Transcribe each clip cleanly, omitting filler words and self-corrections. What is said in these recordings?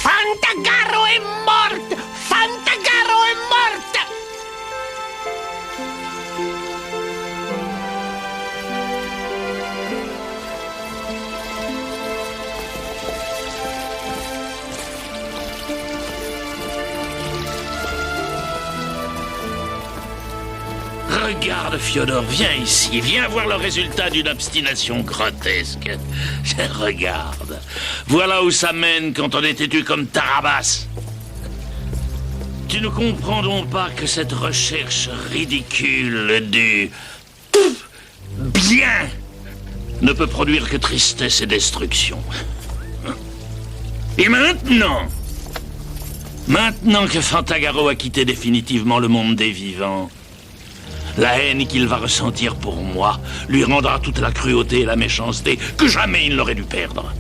Fantagaro è morte! Fantagaro è morte! Regarde, Fiodor, viens ici. Viens voir le résultat d'une obstination grotesque. Regarde. Voilà où ça mène quand on est têtu comme Tarabas. Tu ne comprends donc pas que cette recherche ridicule du bien ne peut produire que tristesse et destruction. Et maintenant que Fantagaro a quitté définitivement le monde des vivants, la haine qu'il va ressentir pour moi lui rendra toute la cruauté et la méchanceté que jamais il n'aurait dû perdre.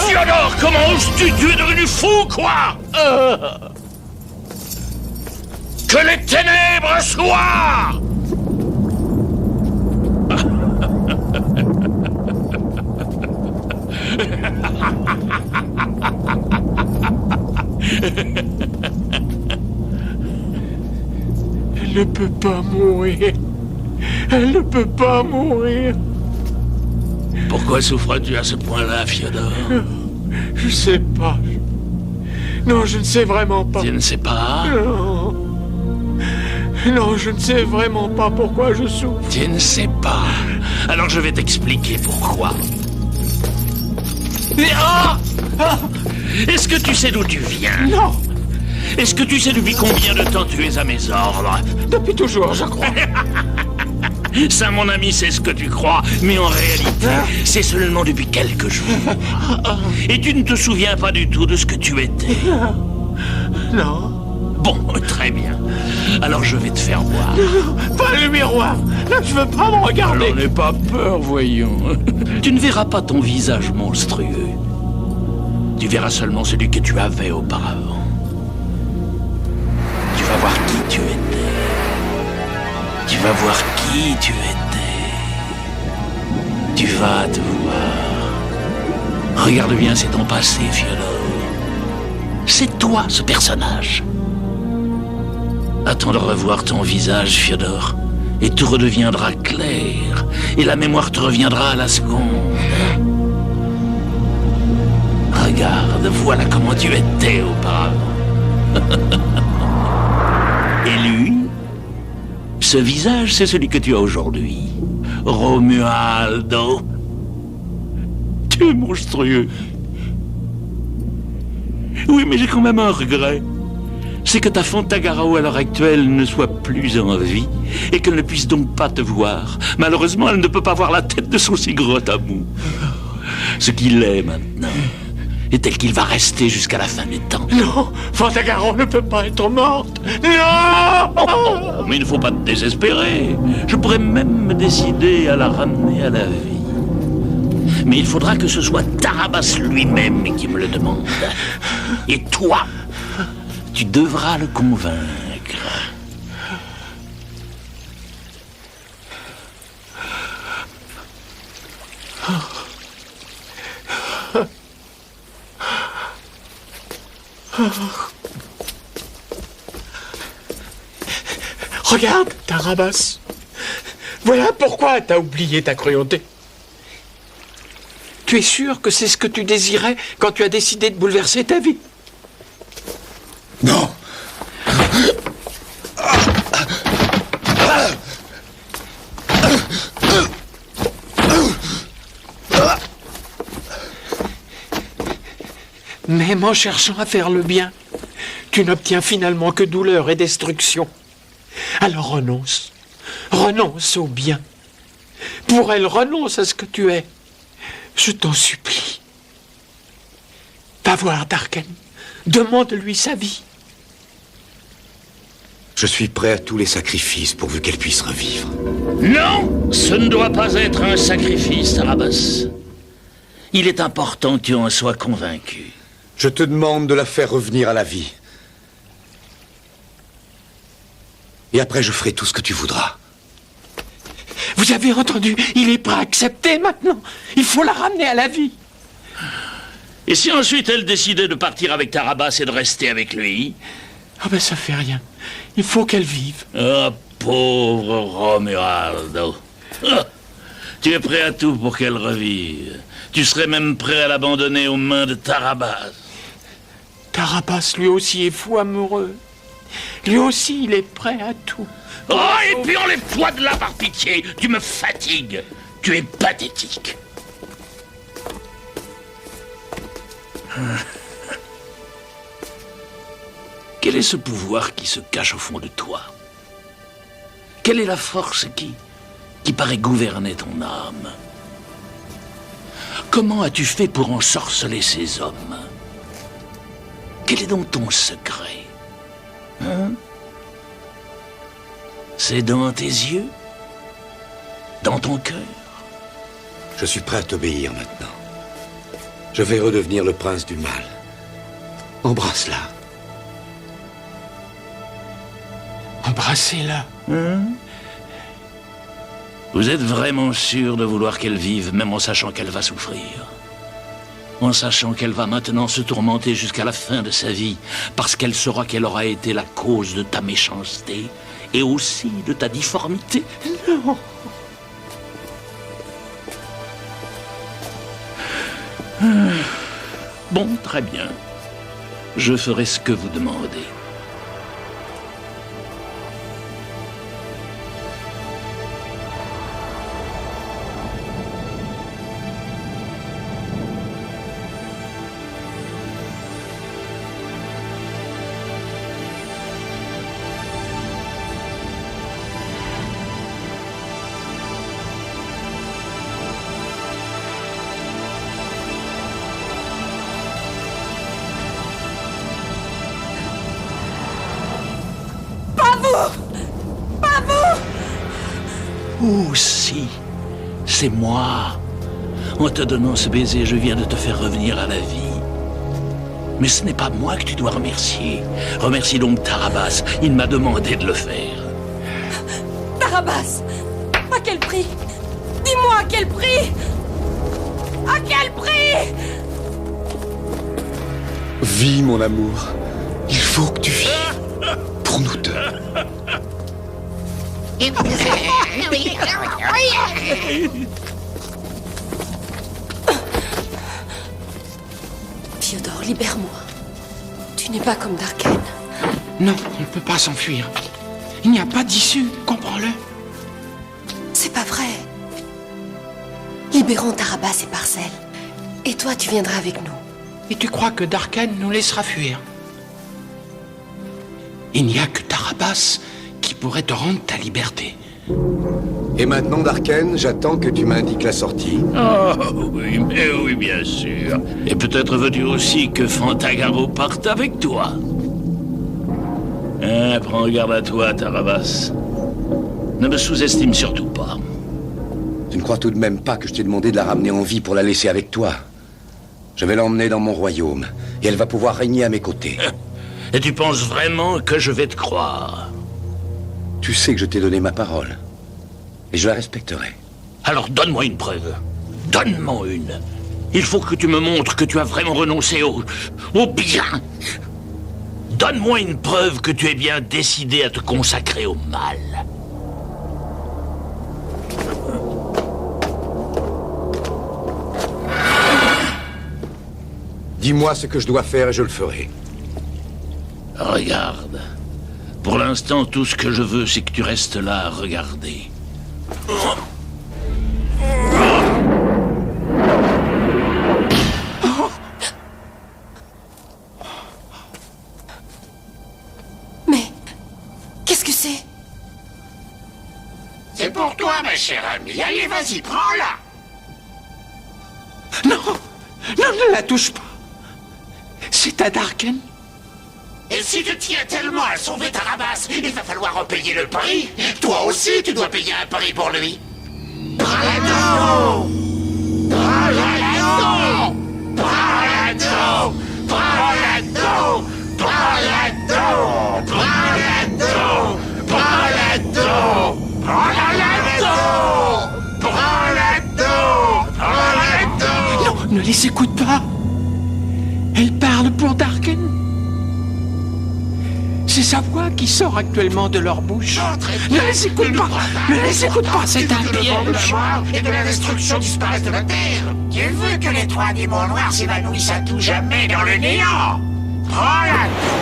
Fiodor, comment oses-tu? Tu es devenu fou, quoi? Que les ténèbres soient! Elle ne peut pas mourir. Elle ne peut pas mourir. Pourquoi souffres-tu à ce point-là, Fiodor? Je sais pas. Non, je ne sais vraiment pas. Tu ne sais pas? Non. Non, je ne sais vraiment pas pourquoi je souffre. Tu ne sais pas. Alors je vais t'expliquer pourquoi. Est-ce que tu sais d'où tu viens? Non. Est-ce que tu sais depuis combien de temps tu es à mes ordres? Depuis toujours, je crois. Ça, mon ami, c'est ce que tu crois, mais en réalité, c'est seulement depuis quelques jours. Et tu ne te souviens pas du tout de ce que tu étais. Non. Bon, très bien. Alors je vais te faire voir. Non, pas le miroir. Là, je veux pas me regarder. Alors n'aie pas peur, voyons. Tu ne verras pas ton visage monstrueux. Tu verras seulement celui que tu avais auparavant. Tu vas voir qui tu étais. Tu vas voir qui tu étais. Tu vas te voir. Regarde bien, c'est ton passé, Fiodor. C'est toi, ce personnage. Attends de revoir ton visage, Fiodor, et tout redeviendra clair, et la mémoire te reviendra à la seconde. Regarde, voilà comment tu étais auparavant. Et lui, ce visage, c'est celui que tu as aujourd'hui. Romualdo. Tu es monstrueux. Oui, mais j'ai quand même un regret. C'est que ta Fantagaro à l'heure actuelle ne soit plus en vie et qu'elle ne puisse donc pas te voir. Malheureusement, elle ne peut pas voir la tête de son si gros amour. Ce qu'il est maintenant est tel qu'il va rester jusqu'à la fin des temps. Non, Fantagaro ne peut pas être morte. Non! Oh, mais il ne faut pas te désespérer. Je pourrais même me décider à la ramener à la vie. Mais il faudra que ce soit Tarabas lui-même qui me le demande. Et toi, tu devras le convaincre. Regarde, Tarabas. Voilà pourquoi t'as oublié ta cruauté. Tu es sûr que c'est ce que tu désirais quand tu as décidé de bouleverser ta vie? Non. Même en cherchant à faire le bien, tu n'obtiens finalement que douleur et destruction. Alors renonce. Renonce au bien. Pour elle, renonce à ce que tu es. Je t'en supplie. Va voir Darken. Demande-lui sa vie. Je suis prêt à tous les sacrifices pourvu qu'elle puisse revivre. Non, ce ne doit pas être un sacrifice, Tarabas. Il est important que tu en sois convaincu. Je te demande de la faire revenir à la vie. Et après, je ferai tout ce que tu voudras. Vous avez entendu? Il est prêt à accepter maintenant. Il faut la ramener à la vie. Et si ensuite elle décidait de partir avec Tarabas et de rester avec lui? Ah ben ça fait rien. Il faut qu'elle vive. Ah, pauvre Romualdo. Ah, tu es prêt à tout pour qu'elle revive. Tu serais même prêt à l'abandonner aux mains de Tarabas. Tarabas, lui aussi, est fou amoureux. Lui aussi, il est prêt à tout. Oh, et puis enlève-toi de là par pitié. Tu me fatigues. Tu es pathétique. Quel est ce pouvoir qui se cache au fond de toi? Quelle est la force qui paraît gouverner ton âme? Comment as-tu fait pour ensorceler ces hommes? Quel est donc ton secret? Hein? C'est dans tes yeux? Dans ton cœur? Je suis prêt à t'obéir maintenant. Je vais redevenir le prince du mal. Embrasse-la. Embrassez-la. Vous êtes vraiment sûr de vouloir qu'elle vive, même en sachant qu'elle va souffrir? En sachant qu'elle va maintenant se tourmenter jusqu'à la fin de sa vie, parce qu'elle saura qu'elle aura été la cause de ta méchanceté, et aussi de ta difformité? Non. Bon, très bien. Je ferai ce que vous demandez. Oh si, c'est moi. En te donnant ce baiser, je viens de te faire revenir à la vie. Mais ce n'est pas moi que tu dois remercier. Remercie donc Tarabas, il m'a demandé de le faire. Tarabas! À quel prix? Dis-moi à quel prix? À quel prix? Vis, mon amour. Il faut que tu vives. Pour nous deux. Fiodor, libère-moi. Tu n'es pas comme Darken. Non, on ne peut pas s'enfuir. Il n'y a pas d'issue, comprends-le. C'est pas vrai. Libérons Tarabas et Parcelle. Et toi, tu viendras avec nous. Et tu crois que Darken nous laissera fuir? Il n'y a que Tarabas qui pourrait te rendre ta liberté. Et maintenant, Darken, j'attends que tu m'indiques la sortie. Oh oui, mais oui, bien sûr. Et peut-être veux-tu aussi que Fantagaro parte avec toi. Hein, prends garde à toi, Tarabas. Ne me sous-estime surtout pas. Tu ne crois tout de même pas que je t'ai demandé de la ramener en vie pour la laisser avec toi? Je vais l'emmener dans mon royaume, et elle va pouvoir régner à mes côtés. Et tu penses vraiment que je vais te croire? Tu sais que je t'ai donné ma parole, et je la respecterai. Alors donne-moi une preuve. Donne-moi une. Il faut que tu me montres que tu as vraiment renoncé au bien. Donne-moi une preuve que tu es bien décidé à te consacrer au mal. Dis-moi ce que je dois faire et je le ferai. Regarde. Pour l'instant, tout ce que je veux, c'est que tu restes là à regarder. Mais... qu'est-ce que c'est? C'est pour toi, ma chère amie. Allez, vas-y, prends-la. Non, non, ne la touche pas. C'est à Darken Et si tu tiens tellement à sauver Tarabas, il va falloir en payer le prix. Toi aussi, tu dois payer un prix pour lui. Prends l'anneau! Prends l'anneau! Prends l'anneau! Prends l'anneau! Prends l'anneau! Prends l'anneau! Prends l'anneau! Prends l'anneau! Prends l'anneau! Prends l'anneau! Non, ne les écoute pas. Elle parle pour Darken. C'est sa voix qui sort actuellement de leur bouche. Ne les écoute pas. Ne les écoute pas, c'est un piège. Et de la destruction disparaissent de la Terre. Tu veux que les trois démons noirs s'évanouissent à tout jamais dans le néant? Prends l'anneau!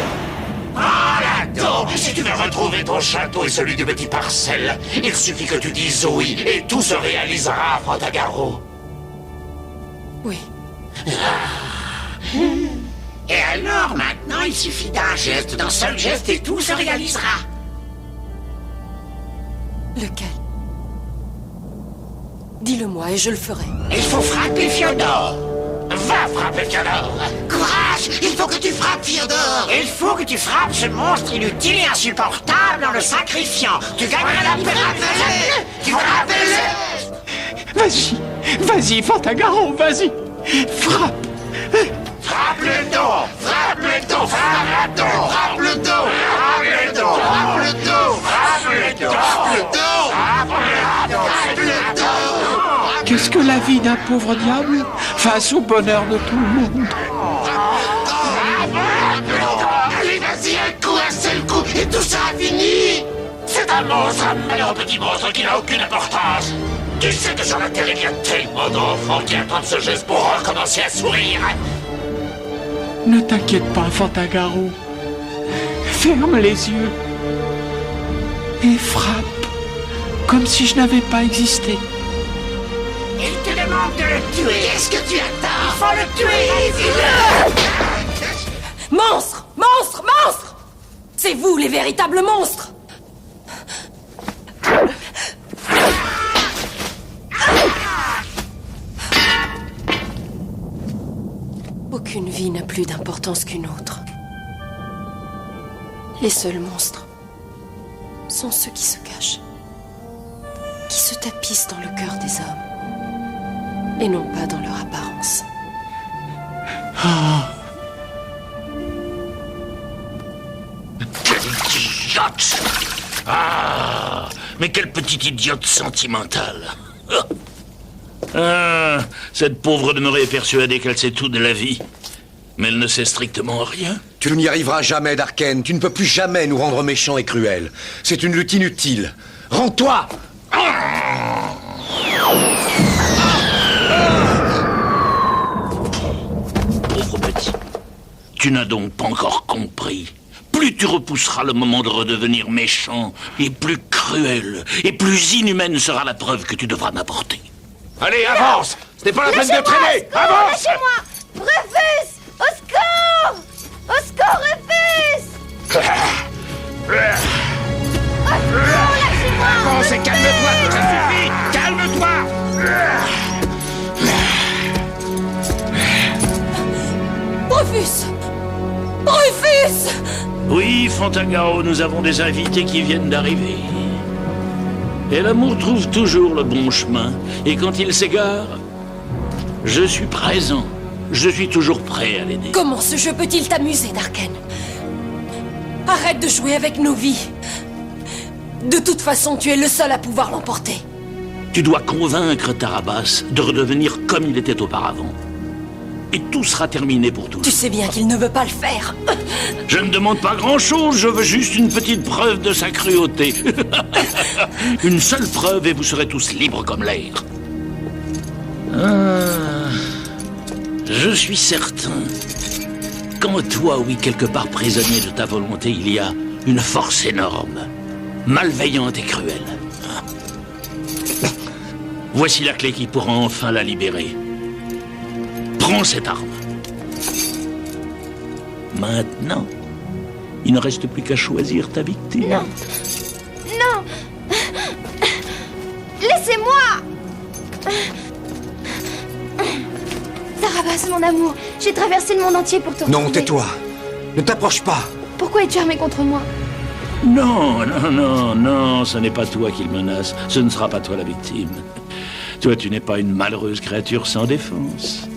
Prends l'anneau! Si tu veux retrouver ton château et celui de Petit Parcelle, il suffit que tu dises oui et tout se réalisera, Fantagaro. Oui. Et alors, maintenant, il suffit d'un geste, d'un seul geste et tout se réalisera. Lequel? Dis-le-moi et je le ferai. Il faut frapper Fiodor. Va frapper Fiodor. Courage, il faut que tu frappes Fiodor. Il faut que tu frappes ce monstre inutile et insupportable en le sacrifiant. Tu gagneras la paix. Tu vas la Vas-y, Fantagaro, vas-y. Frappe. Frappe le dos. Frappe le dos. Frappe le dos. Frappe le dos. Frappe le dos. Frappe le dos. Frappe le dos. Frappe le dos. Frappe le dos. Qu'est-ce que la vie d'un pauvre diable face au bonheur de tout le monde? Allez, vas-y, un seul coup, et tout sera fini. C'est un monstre, un malheureux petit monstre qui n'a aucune importance. Tu sais que sur la Terre, il y a tellement d'enfants qui attendent ce geste pour recommencer à sourire. Ne t'inquiète pas, Fantagaro. Ferme les yeux et frappe comme si je n'avais pas existé. Il te demande de le tuer. Qu'est-ce que tu attends? Il faut le tuer. Monstre! Monstre! Monstre! C'est vous, les véritables monstres! Aucune vie n'a plus d'importance qu'une autre. Les seuls monstres sont ceux qui se cachent, qui se tapissent dans le cœur des hommes, et non pas dans leur apparence. Quelle idiote! Ah, mais quelle petite idiote sentimentale! Ah, cette pauvre demeurée est persuadée qu'elle sait tout de la vie. Mais elle ne sait strictement rien. Tu n'y arriveras jamais, Darken. Tu ne peux plus jamais nous rendre méchants et cruels. C'est une lutte inutile. Rends-toi! Pauvre petit, tu n'as donc pas encore compris. Plus tu repousseras le moment de redevenir méchant, et plus cruel, et plus inhumaine sera la preuve que tu devras m'apporter. Allez, avance. Ce n'est pas la peine de traîner. Avance. Lâchez-moi! Rufus! Au secours! Au secours, Rufus! Avance et calme-toi. Ça suffit. Calme-toi. Rufus! Rufus! Oui, Fantagaro, nous avons des invités qui viennent d'arriver. Et l'amour trouve toujours le bon chemin. Et quand il s'égare, je suis présent. Je suis toujours prêt à l'aider. Comment ce jeu peut-il t'amuser, Darken? Arrête de jouer avec nos vies. De toute façon, tu es le seul à pouvoir l'emporter. Tu dois convaincre Tarabas de redevenir comme il était auparavant. Et tout sera terminé pour toujours. Tu sais bien qu'il ne veut pas le faire. Je ne demande pas grand-chose, je veux juste une petite preuve de sa cruauté. Une seule preuve et vous serez tous libres comme l'air. Je suis certain qu'en toi, oui, quelque part prisonnier de ta volonté, il y a une force énorme, malveillante et cruelle. Voici la clé qui pourra enfin la libérer. Prends cette arme. Maintenant, il ne reste plus qu'à choisir ta victime. Non. Non. Laissez-moi. Tarabas, mon amour, j'ai traversé le monde entier pour te retrouver. Non, tais-toi. Ne t'approche pas. Pourquoi es-tu armé contre moi? Non, non, non, non, ce n'est pas toi qu'il menace. Ce ne sera pas toi la victime. Toi, tu n'es pas une malheureuse créature sans défense.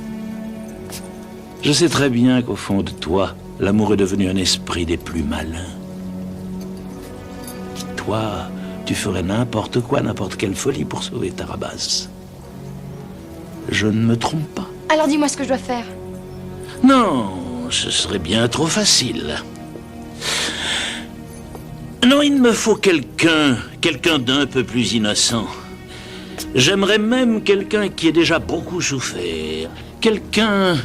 Je sais très bien qu'au fond de toi, l'amour est devenu un esprit des plus malins. Toi, tu ferais n'importe quoi, n'importe quelle folie pour sauver Tarabas. Je ne me trompe pas. Alors dis-moi ce que je dois faire. Non, ce serait bien trop facile. Non, il me faut quelqu'un d'un peu plus innocent. J'aimerais même quelqu'un qui ait déjà beaucoup souffert. Quelqu'un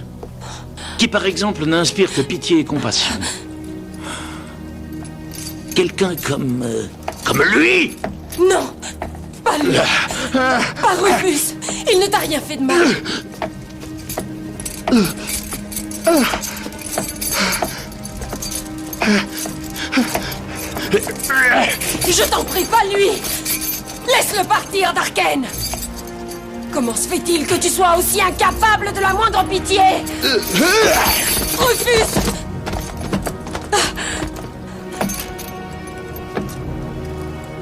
qui, par exemple, n'inspire que pitié et compassion. Quelqu'un comme lui. Non, pas lui. Pas Rufus. Il ne t'a rien fait de mal. Je t'en prie, pas lui. Laisse-le partir, Darken. Comment se fait-il que tu sois aussi incapable de la moindre pitié? Rufus!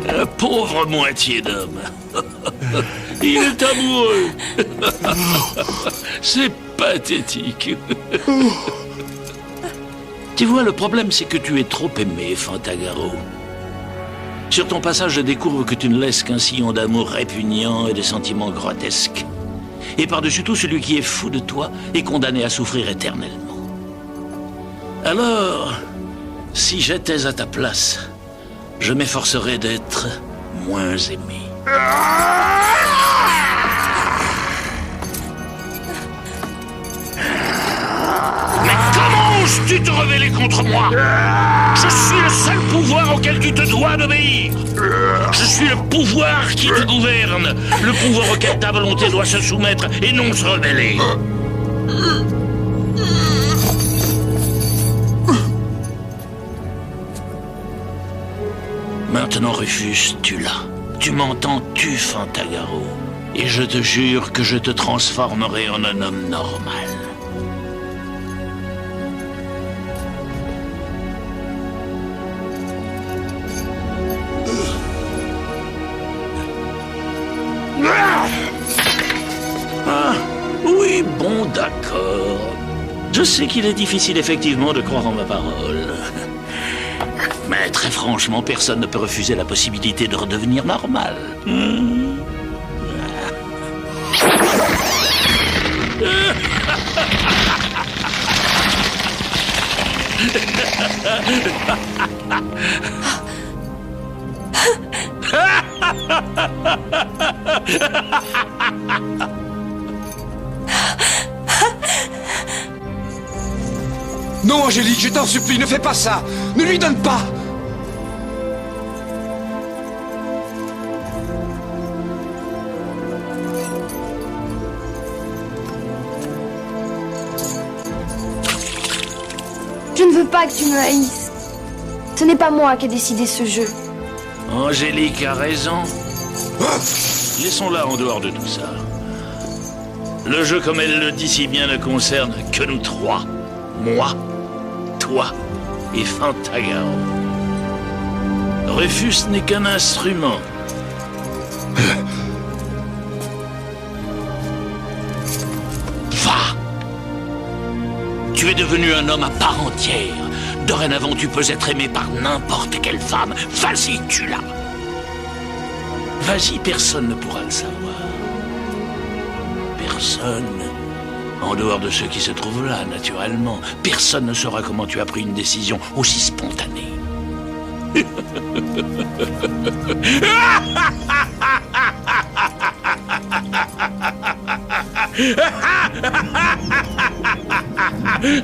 La pauvre moitié d'homme. Il est amoureux. C'est pathétique. Tu vois, le problème, c'est que tu es trop aimé, Fantagaro. Sur ton passage, je découvre que tu ne laisses qu'un sillon d'amour répugnant et de sentiments grotesques. Et par-dessus tout, celui qui est fou de toi est condamné à souffrir éternellement. Alors, si j'étais à ta place, je m'efforcerais d'être moins aimé. Mais comment oses-tu te rebeller contre moi? Je suis le seul pouvoir auquel tu te dois d'obéir. Je suis le pouvoir qui te gouverne, le pouvoir auquel ta volonté doit se soumettre et non se rebeller. Maintenant, Rufus, tu l'as. Tu m'entends-tu, Fantagaro? Et je te jure que je te transformerai en un homme normal. Ah, oui, bon, d'accord. Je sais qu'il est difficile effectivement de croire en ma parole. Mais très franchement, personne ne peut refuser la possibilité de redevenir normal. Non, Angélique, je t'en supplie, ne fais pas ça. Ne lui donne pas. Je ne veux pas que tu me haïsses. Ce n'est pas moi qui ai décidé ce jeu. Angélique a raison. Laissons-la en dehors de tout ça. Le jeu, comme elle le dit si bien, ne concerne que nous trois. Moi, toi et Fantagaro. Rufus n'est qu'un instrument. Va! Tu es devenu un homme à part entière. Dorénavant, tu peux être aimé par n'importe quelle femme. Vas-y, tue-la. Vas-y, personne ne pourra le savoir. Personne. En dehors de ceux qui se trouvent là, naturellement. Personne ne saura comment tu as pris une décision aussi spontanée.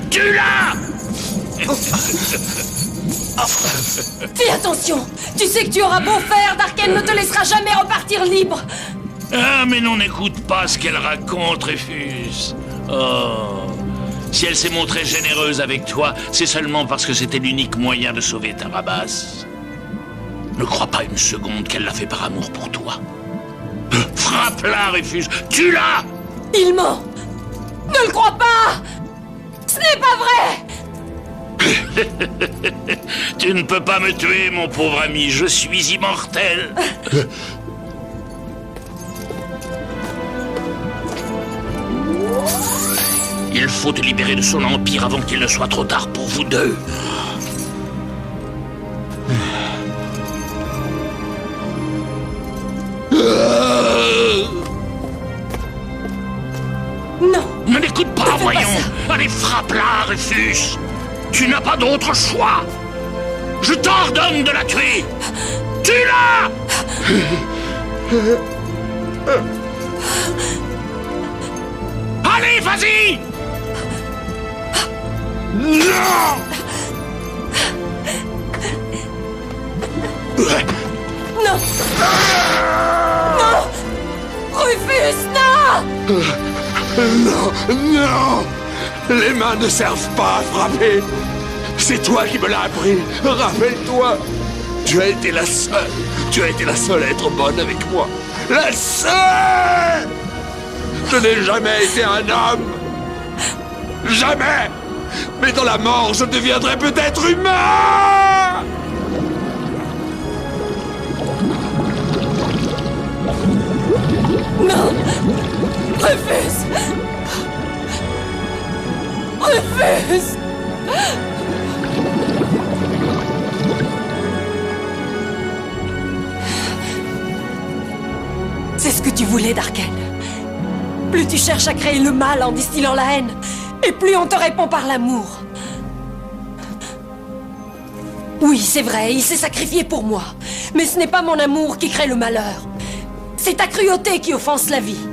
Tue-la! Fais attention! Tu sais que tu auras beau faire, Darken ne te laissera jamais repartir libre! Ah, mais non, n'écoute pas ce qu'elle raconte, Rufus. Oh, si elle s'est montrée généreuse avec toi, c'est seulement parce que c'était l'unique moyen de sauver Tarabas. Ne crois pas une seconde qu'elle l'a fait par amour pour toi. Frappe-la, Rufus! Tue-la! Il ment! Ne le crois pas! Ce n'est pas vrai! Tu ne peux pas me tuer, mon pauvre ami, je suis immortel. Il faut te libérer de son empire avant qu'il ne soit trop tard pour vous deux. Non. Ne l'écoute pas, voyons. Allez, frappe-la, Rufus. Tu n'as pas d'autre choix. Je t'ordonne de la tuer. Tue-la. Allez, vas-y. Non. Non. Non. Rufus, non. Non! Les mains ne servent pas à frapper! C'est toi qui me l'as appris! Rappelle-toi! Tu as été la seule! Tu as été la seule à être bonne avec moi! La seule! Je n'ai jamais été un homme! Jamais! Mais dans la mort, je deviendrai peut-être humain! Non. Rufus. Rufus. C'est ce que tu voulais, Darken. Plus tu cherches à créer le mal en distillant la haine, et plus on te répond par l'amour. Oui, c'est vrai, il s'est sacrifié pour moi. Mais ce n'est pas mon amour qui crée le malheur. C'est ta cruauté qui offense la vie.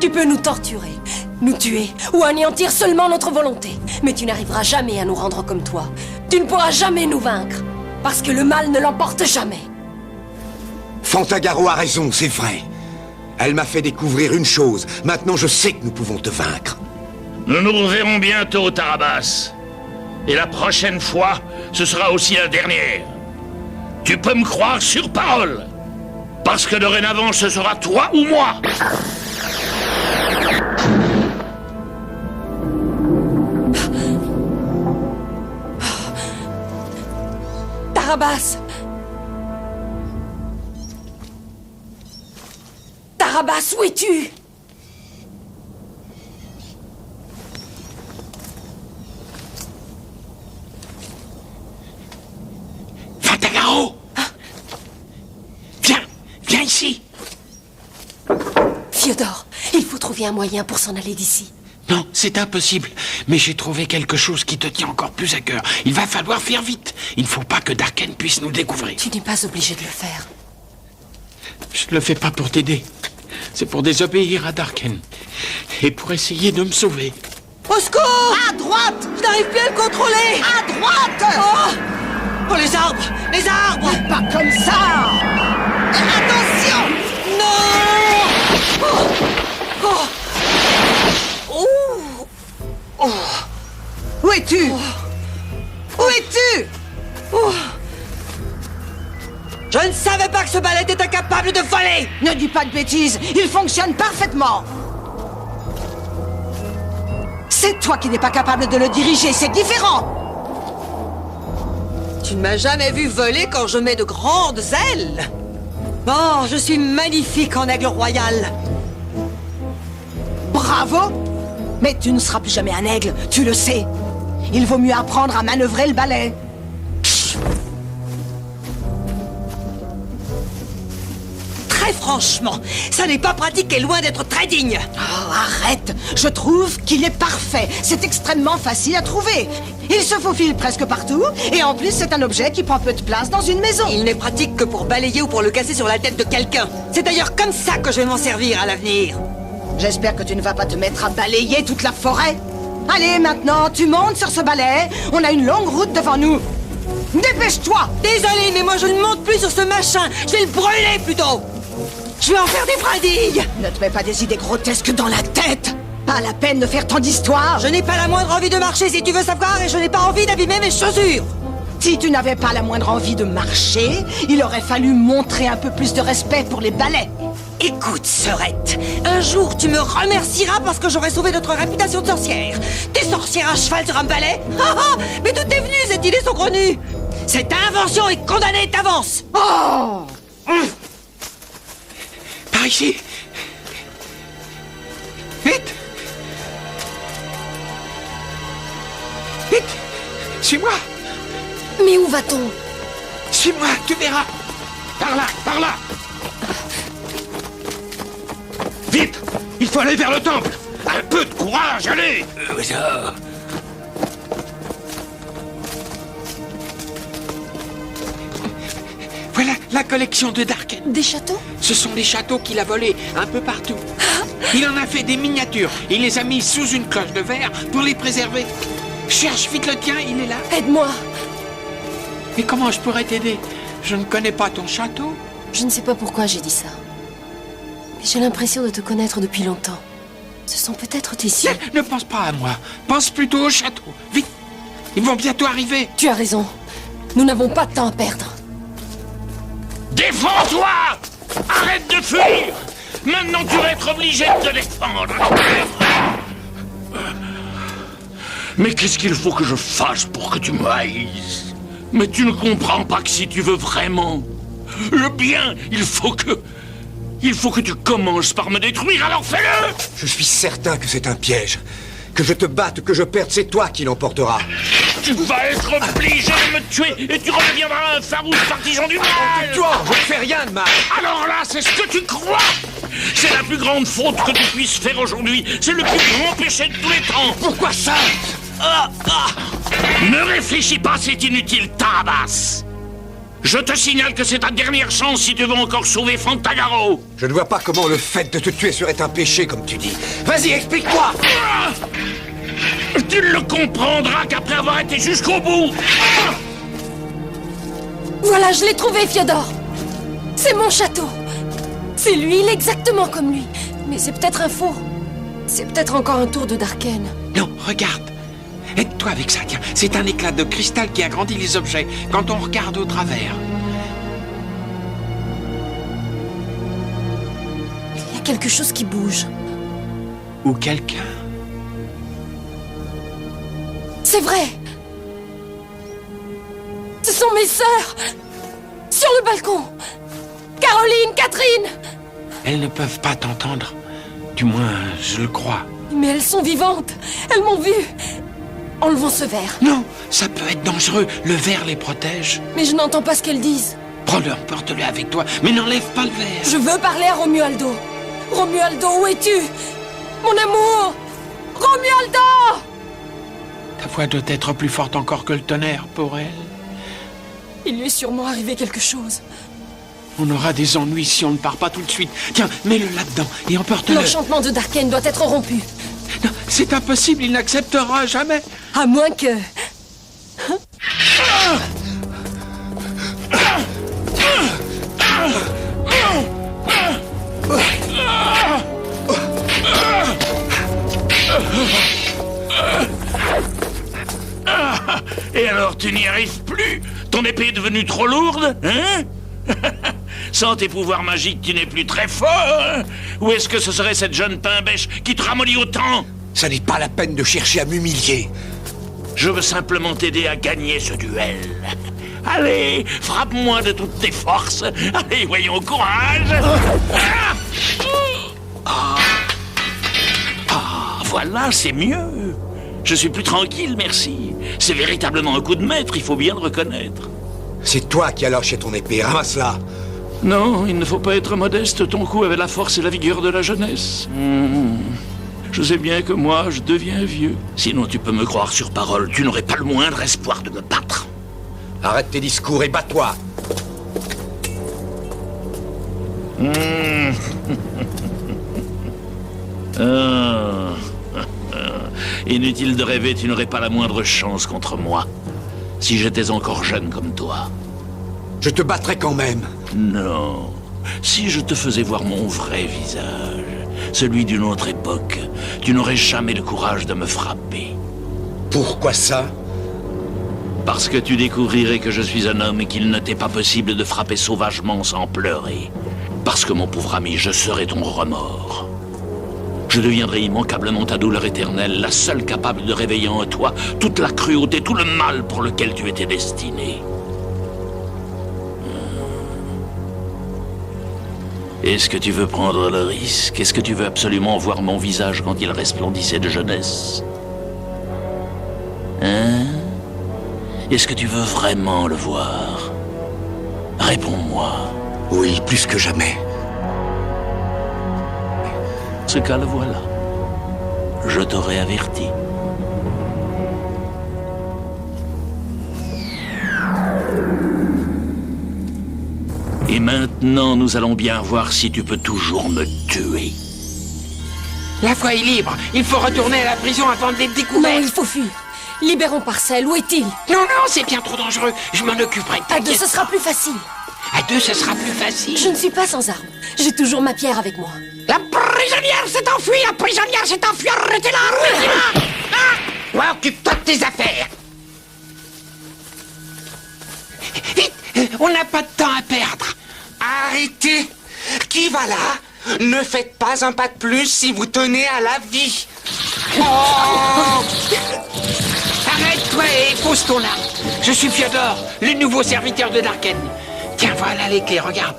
Tu peux nous torturer, nous tuer ou anéantir seulement notre volonté. Mais tu n'arriveras jamais à nous rendre comme toi. Tu ne pourras jamais nous vaincre. Parce que le mal ne l'emporte jamais. Fantagaro a raison, c'est vrai. Elle m'a fait découvrir une chose. Maintenant, je sais que nous pouvons te vaincre. Nous nous reverrons bientôt, Tarabas. Et la prochaine fois, ce sera aussi la dernière. Tu peux me croire sur parole. Parce que dorénavant, ce sera toi ou moi. Tarabas! Tarabas, où es-tu? Fantagaro! Viens ici! Fiodor, il faut trouver un moyen pour s'en aller d'ici. Non, c'est impossible. Mais j'ai trouvé quelque chose qui te tient encore plus à cœur. Il va falloir faire vite. Il ne faut pas que Darken puisse nous découvrir. Tu n'es pas obligé de le faire. Je ne le fais pas pour t'aider. C'est pour désobéir à Darken. Et pour essayer de me sauver. Au secours! À droite! Je n'arrive plus à le contrôler! À droite! Oh, les arbres! Les arbres! Pas comme ça! Attention! Non! Où es-tu? Où es-tu? Je ne savais pas que ce balai était incapable de voler! Ne dis pas de bêtises, il fonctionne parfaitement! C'est toi qui n'es pas capable de le diriger, c'est différent! Tu ne m'as jamais vu voler quand je mets de grandes ailes! Oh, je suis magnifique en aigle royal! Bravo! Mais tu ne seras plus jamais un aigle, tu le sais! Il vaut mieux apprendre à manœuvrer le balai! Très franchement, ça n'est pas pratique et loin d'être très digne. Oh, arrête! Je trouve qu'il est parfait. C'est extrêmement facile à trouver. Il se faufile presque partout, et en plus, c'est un objet qui prend peu de place dans une maison. Il n'est pratique que pour balayer ou pour le casser sur la tête de quelqu'un. C'est d'ailleurs comme ça que je vais m'en servir à l'avenir. J'espère que tu ne vas pas te mettre à balayer toute la forêt. Allez, maintenant, tu montes sur ce balai. On a une longue route devant nous. Dépêche-toi! Désolé, mais moi je ne monte plus sur ce machin. Je vais le brûler plutôt. Je vais en faire des brindilles! Ne te mets pas des idées grotesques dans la tête! Pas la peine de faire tant d'histoires! Je n'ai pas la moindre envie de marcher si tu veux savoir, et je n'ai pas envie d'abîmer mes chaussures! Si tu n'avais pas la moindre envie de marcher, il aurait fallu montrer un peu plus de respect pour les balais. Écoute, Serette, un jour tu me remercieras parce que j'aurai sauvé notre réputation de sorcière. Des sorcières à cheval sur un balai? Mais d'où t'es venu cette idée saugrenue? Cette invention est condamnée d'avance. Oh! Par ici. Vite. Vite. Suis-moi. Mais où va-t-on? Suis-moi, tu verras. Par là, par là. Vite! Il faut aller vers le temple! Un peu de courage, allez! Ça... Voilà la collection de Darken. Des châteaux? Ce sont les châteaux qu'il a volés un peu partout. Il en a fait des miniatures. Il les a mis sous une cloche de verre pour les préserver. Cherche vite le tien, il est là. Aide-moi. Mais comment je pourrais t'aider? Je ne connais pas ton château. Je ne sais pas pourquoi j'ai dit ça. Mais j'ai l'impression de te connaître depuis longtemps. Ce sont peut-être tes yeux. Ne pense pas à moi. Pense plutôt au château. Vite. Ils vont bientôt arriver. Tu as raison. Nous n'avons pas de temps à perdre. Défends-toi! Arrête de fuir! Maintenant tu vas être obligé de te défendre. Mais qu'est-ce qu'il faut que je fasse pour que tu me haïsses? Mais tu ne comprends pas que si tu veux vraiment le bien, il faut que tu commences par me détruire, alors fais-le! Je suis certain que c'est un piège. Que je te batte, que je perde, c'est toi qui l'emporteras. Tu vas être obligé de me tuer et tu redeviendras un farouche partisan du mal! Toi, je ne fais rien de mal. Alors là, c'est ce que tu crois! C'est la plus grande faute que tu puisses faire aujourd'hui. C'est le plus grand péché de tous les temps. Pourquoi ça? Ne réfléchis pas, c'est inutile, Tarabas. Je te signale que c'est ta dernière chance si tu veux encore sauver Fantagaro. Je ne vois pas comment le fait de te tuer serait un péché, comme tu dis. Vas-y, explique-moi. Tu ne le comprendras qu'après avoir été jusqu'au bout. Voilà, je l'ai trouvé, Fiodor. C'est mon château. C'est lui, il est exactement comme lui. Mais c'est peut-être un faux. C'est peut-être encore un tour de Darken. Non, regarde. Aide-toi avec ça, tiens. C'est un éclat de cristal qui agrandit les objets quand on regarde au travers. Il y a quelque chose qui bouge. Ou quelqu'un. C'est vrai. Ce sont mes sœurs. Sur le balcon. Caroline, Catherine. Elles ne peuvent pas t'entendre. Du moins, je le crois. Mais elles sont vivantes. Elles m'ont vue. Enlevons ce verre. Non, ça peut être dangereux. Le verre les protège. Mais je n'entends pas ce qu'elles disent. Prends-le, emporte-le avec toi, mais n'enlève pas le verre. Je veux parler à Romualdo. Romualdo, où es-tu? Mon amour! Romualdo! Ta voix doit être plus forte encore que le tonnerre pour elle. Il lui est sûrement arrivé quelque chose. On aura des ennuis si on ne part pas tout de suite. Tiens, mets-le là-dedans et emporte-le. L'enchantement de Darken doit être rompu. Non, c'est impossible, il n'acceptera jamais. À moins que... Et alors, tu n'y arrives plus? Ton épée est devenue trop lourde, hein? Sans tes pouvoirs magiques, tu n'es plus très fort. Ou est-ce que ce serait cette jeune pain-bêche qui te ramollit autant? Ça n'est pas la peine de chercher à m'humilier. Je veux simplement t'aider à gagner ce duel. Allez, frappe-moi de toutes tes forces. Allez, voyons, courage. Voilà, c'est mieux. Je suis plus tranquille, merci. C'est véritablement un coup de maître, il faut bien le reconnaître. C'est toi qui as lâché ton épée, ramasse-la. Non, il ne faut pas être modeste, ton coup avait la force et la vigueur de la jeunesse. Je sais bien que moi, je deviens vieux. Sinon, tu peux me croire sur parole, tu n'aurais pas le moindre espoir de me battre. Arrête tes discours et bats-toi. Inutile de rêver, tu n'aurais pas la moindre chance contre moi. Si j'étais encore jeune comme toi. Je te battrai quand même. Non. Si je te faisais voir mon vrai visage, celui d'une autre époque, tu n'aurais jamais le courage de me frapper. Pourquoi ça? Parce que tu découvrirais que je suis un homme et qu'il ne t'est pas possible de frapper sauvagement sans pleurer. Parce que, mon pauvre ami, je serai ton remords. Je deviendrai immanquablement ta douleur éternelle, la seule capable de réveiller en toi toute la cruauté, tout le mal pour lequel tu étais destiné. Est-ce que tu veux prendre le risque? Est-ce que tu veux absolument voir mon visage quand il resplendissait de jeunesse? Hein? Est-ce que tu veux vraiment le voir? Réponds-moi. Oui, plus que jamais. Ce cas le voilà. Je t'aurais averti. Et maintenant, nous allons bien voir si tu peux toujours me tuer. La voie est libre. Il faut retourner à la prison avant d'être découvert. Non, il faut fuir. Libérons Parcelle. Où est-il? Non, c'est bien trop dangereux. Je m'en occuperai. À deux, ce sera plus facile. À deux, ce sera plus facile. Je ne suis pas sans armes. J'ai toujours ma pierre avec moi. La prisonnière s'est enfuie. La prisonnière s'est enfuie. Arrêtez-la, arrêtez-la. Toi, occupe-toi de tes affaires. Vite, on n'a pas de temps à perdre. Arrêtez! Qui va là? Ne faites pas un pas de plus si vous tenez à la vie. Oh! Arrête-toi et pose ton arme. Je suis Fiodor, le nouveau serviteur de Darken. Tiens, voilà les clés, regarde.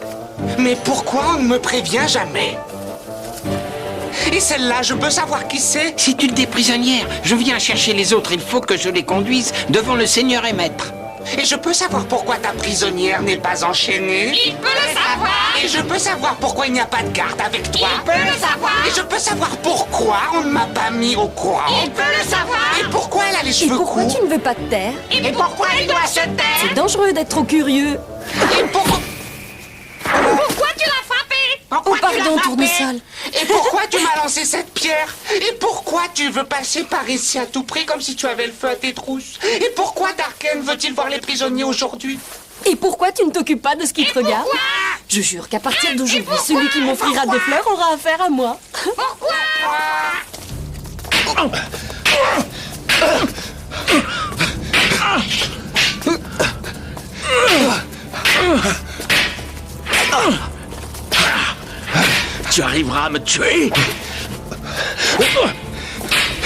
Mais pourquoi on ne me prévient jamais? Et celle-là, je peux savoir qui c'est? C'est une des prisonnières. Je viens chercher les autres. Il faut que je les conduise devant le seigneur et maître. Et je peux savoir pourquoi ta prisonnière n'est pas enchaînée? Il peut le savoir! Et je peux savoir pourquoi il n'y a pas de garde avec toi? Il peut le savoir! Et je peux savoir pourquoi on ne m'a pas mis au courant? Il peut le savoir! Et pourquoi elle a les cheveux pourquoi courts? tu ne veux pas te taire? Et pourquoi il doit se taire? C'est dangereux d'être trop curieux. Et pourquoi... Pourquoi tu l'as frappé? Oh, pardon, tournesol. Et pourquoi tu m'as lancé cette pierre? Et pourquoi tu veux passer par ici à tout prix comme si tu avais le feu à tes trousses? Et pourquoi Darken veut-il voir les prisonniers aujourd'hui? Et pourquoi tu ne t'occupes pas de ce qui te regarde? Je jure qu'à partir d'aujourd'hui, celui qui m'offrira des fleurs aura affaire à moi. Pourquoi? Tu arriveras à me tuer?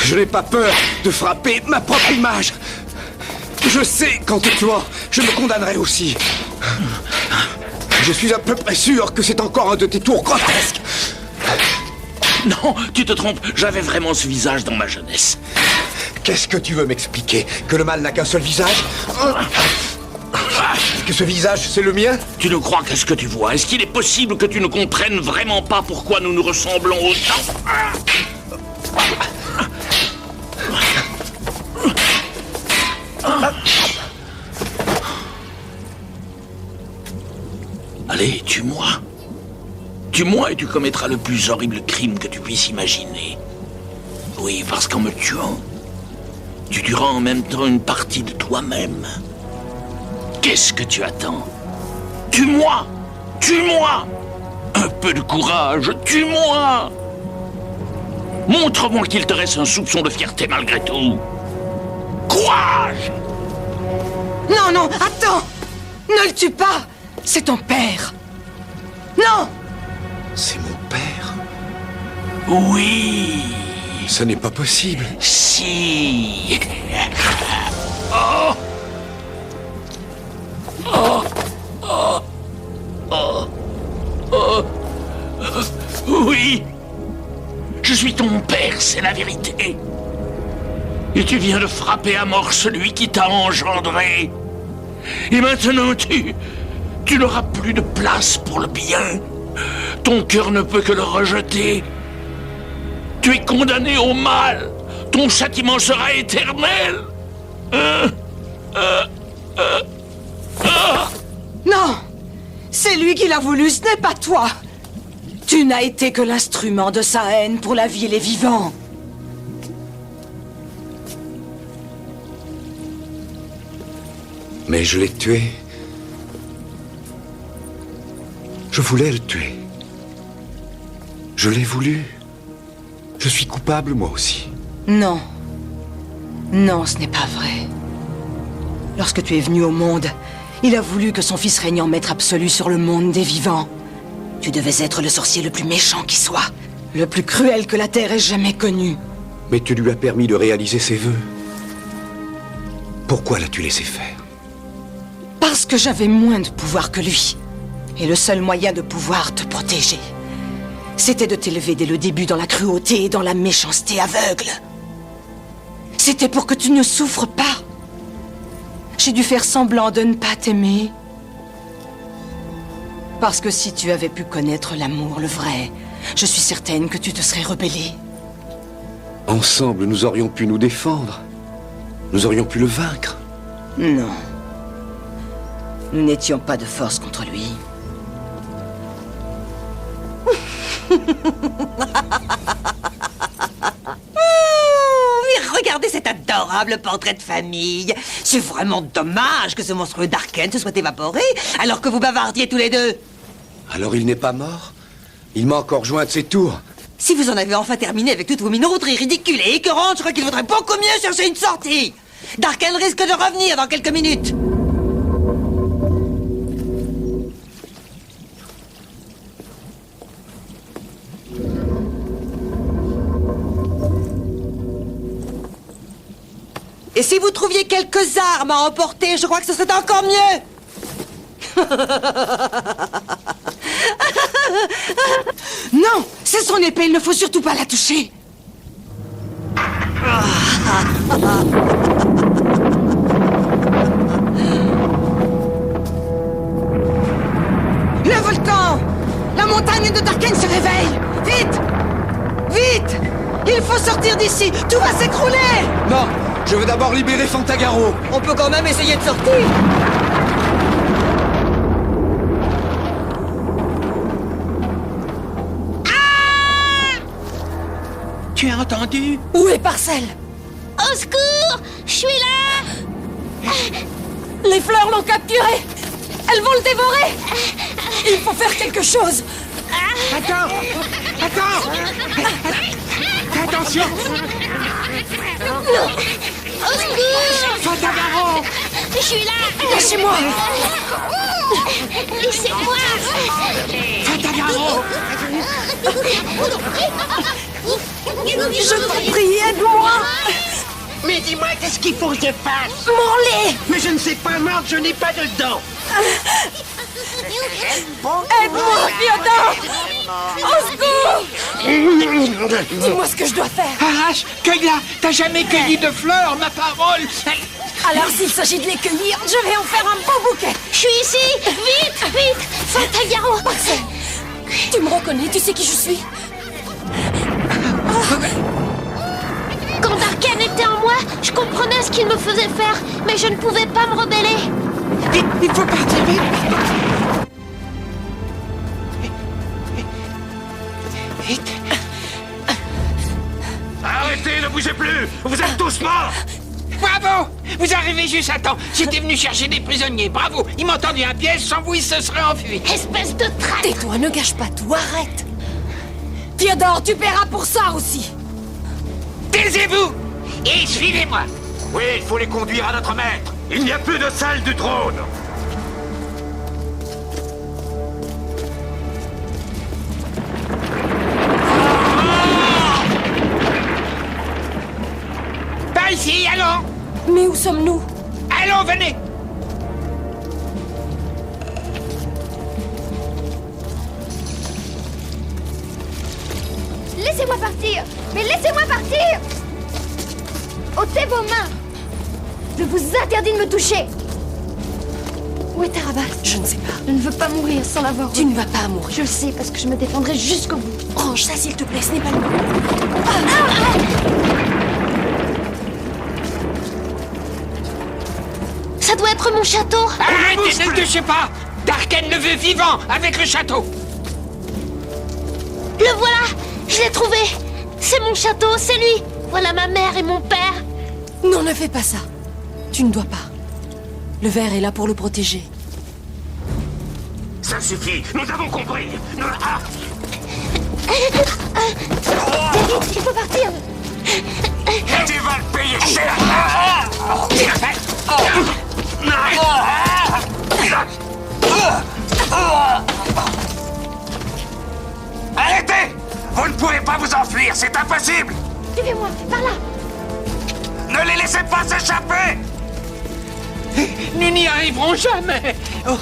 Je n'ai pas peur de frapper ma propre image. Je sais qu'en te tuant, je me condamnerai aussi. Je suis à peu près sûr que c'est encore un de tes tours grotesques. Non, tu te trompes. J'avais vraiment ce visage dans ma jeunesse. Qu'est-ce que tu veux m'expliquer? Que le mal n'a qu'un seul visage? Que ce visage, c'est le mien? Tu ne crois qu'à ce que tu vois. Est-ce qu'il est possible que tu ne comprennes vraiment pas pourquoi nous nous ressemblons autant? Allez, tue-moi. Tue-moi et tu commettras le plus horrible crime que tu puisses imaginer. Oui, parce qu'en me tuant, tu tueras en même temps une partie de toi-même. Qu'est-ce que tu attends? Tue-moi! Tue-moi! Un peu de courage, tue-moi! Montre-moi qu'il te reste un soupçon de fierté malgré tout. Courage! Non, attends! Ne le tue pas! C'est ton père! Non! C'est mon père? Oui! Ce n'est pas possible. Si! Oh! Oh! Oh! Oh! Oh! Oui! Je suis ton père, c'est la vérité. Et tu viens de frapper à mort celui qui t'a engendré. Et maintenant, tu n'auras plus de place pour le bien. Ton cœur ne peut que le rejeter. Tu es condamné au mal. Ton châtiment sera éternel. Non! C'est lui qui l'a voulu, ce n'est pas toi! Tu n'as été que l'instrument de sa haine pour la vie et les vivants. Mais je l'ai tué. Je voulais le tuer. Je l'ai voulu. Je suis coupable, moi aussi. Non. Non, ce n'est pas vrai. Lorsque tu es venu au monde, il a voulu que son fils règne en maître absolu sur le monde des vivants. Tu devais être le sorcier le plus méchant qui soit. Le plus cruel que la Terre ait jamais connu. Mais tu lui as permis de réaliser ses vœux. Pourquoi l'as-tu laissé faire? Parce que j'avais moins de pouvoir que lui. Et le seul moyen de pouvoir te protéger, c'était de t'élever dès le début dans la cruauté et dans la méchanceté aveugle. C'était pour que tu ne souffres pas. J'ai dû faire semblant de ne pas t'aimer. Parce que si tu avais pu connaître l'amour, le vrai, je suis certaine que tu te serais rebellée. Ensemble, nous aurions pu nous défendre. Nous aurions pu le vaincre. Non. Nous n'étions pas de force contre lui. Regardez cet adorable portrait de famille. C'est vraiment dommage que ce monstrueux Darken se soit évaporé alors que vous bavardiez tous les deux. Alors il n'est pas mort? Il m'a encore joint de ses tours. Si vous en avez enfin terminé avec toutes vos minauderies ridicules et écœurantes, je crois qu'il vaudrait beaucoup mieux chercher une sortie. Darken risque de revenir dans quelques minutes. Et si vous trouviez quelques armes à emporter, je crois que ce serait encore mieux. Non, c'est son épée, il ne faut surtout pas la toucher. Le volcan! La montagne de Darken se réveille! Vite! Vite! Il faut sortir d'ici! Tout va s'écrouler! Non! Je veux d'abord libérer Fantagaro. On peut quand même essayer de sortir. Tu as entendu? Où est Parcelle? Au secours! Je suis là! Les fleurs l'ont capturé! Elles vont le dévorer! Il faut faire quelque chose! Attends! Attends! Attention! Non! Au secours! Fantagaro! Je suis là! Lâchez-moi! Laissez-moi! Fantagaro! Je t'en prie, aide-moi! Mais dis-moi, qu'est-ce qu'il faut que je fasse? Morley! Mais je ne sais pas mordre, je n'ai pas de dents! Aide-moi, Fyodor! Au secours! Dis-moi ce que je dois faire! Arrache! Cueille-la! T'as jamais cueilli de fleurs, ma parole! Alors s'il s'agit de les cueillir, je vais en faire un beau bouquet! Je suis ici! Vite! Vite! Fantagaro! Parfait! Tu me reconnais, tu sais qui je suis? Quand Darken était en moi, je comprenais ce qu'il me faisait faire, mais je ne pouvais pas me rebeller. Vite, il faut partir, vite! Vite! Arrêtez, ne bougez plus! Vous êtes tous morts! Bravo! Vous arrivez juste à temps. J'étais venu chercher des prisonniers. Bravo! Ils m'ont tendu un piège, sans vous, ils se seraient enfuis. Espèce de traître! Tais-toi, ne gâche pas tout, arrête! Fyodor, tu paieras pour ça aussi! Taisez-vous! Et suivez-moi! Oui, il faut les conduire à notre maître! Il n'y a plus de salle du trône! Par ici, allons! Mais où sommes-nous? Allons, venez! Laissez-moi partir! Mais laissez-moi partir! Ôtez vos mains! Je vous interdis de me toucher! Où est Tarabas? Je ne sais pas. Je ne veux pas mourir sans l'avoir Tu vu. ne vas pas mourir. Je le sais, parce que je me défendrai jusqu'au bout. Range ça, s'il te plaît, ce n'est pas le moment. Ça doit être mon château! Arrêtez, ne le touchez pas! Darken le veut vivant, avec le château! Le voilà! Je l'ai trouvé! C'est mon château, c'est lui! Voilà ma mère et mon père! Non, ne fais pas ça. Tu ne dois pas. Le verre est là pour le protéger. Ça suffit! Nous avons compris! Ah. Vite, il faut partir! Tu vas le payer cher! Arrêtez! Vous ne pouvez pas vous enfuir, c'est impossible! Suivez-moi, par là. Ne les laissez pas s'échapper! Nous n'y arriverons jamais. Oh.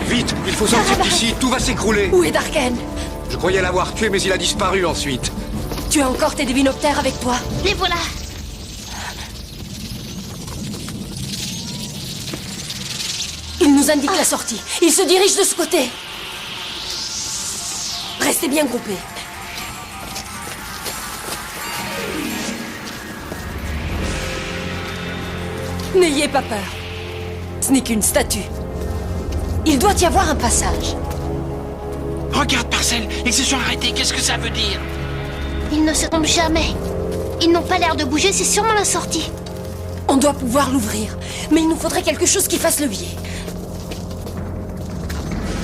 Vite, il faut sortir d'ici, tout va s'écrouler. Où est Darken? Je croyais l'avoir tué, mais il a disparu ensuite. Tu as encore tes divinoptères avec toi? Les voilà. Il nous indique la sortie. Il se dirige de ce côté. Restez bien groupés. N'ayez pas peur. Ce n'est qu'une statue. Il doit y avoir un passage. Regarde, Parcelle, ils se sont arrêtés. Qu'est-ce que ça veut dire? Ils ne se trompent jamais. Ils n'ont pas l'air de bouger, c'est sûrement la sortie. On doit pouvoir l'ouvrir. Mais il nous faudrait quelque chose qui fasse levier.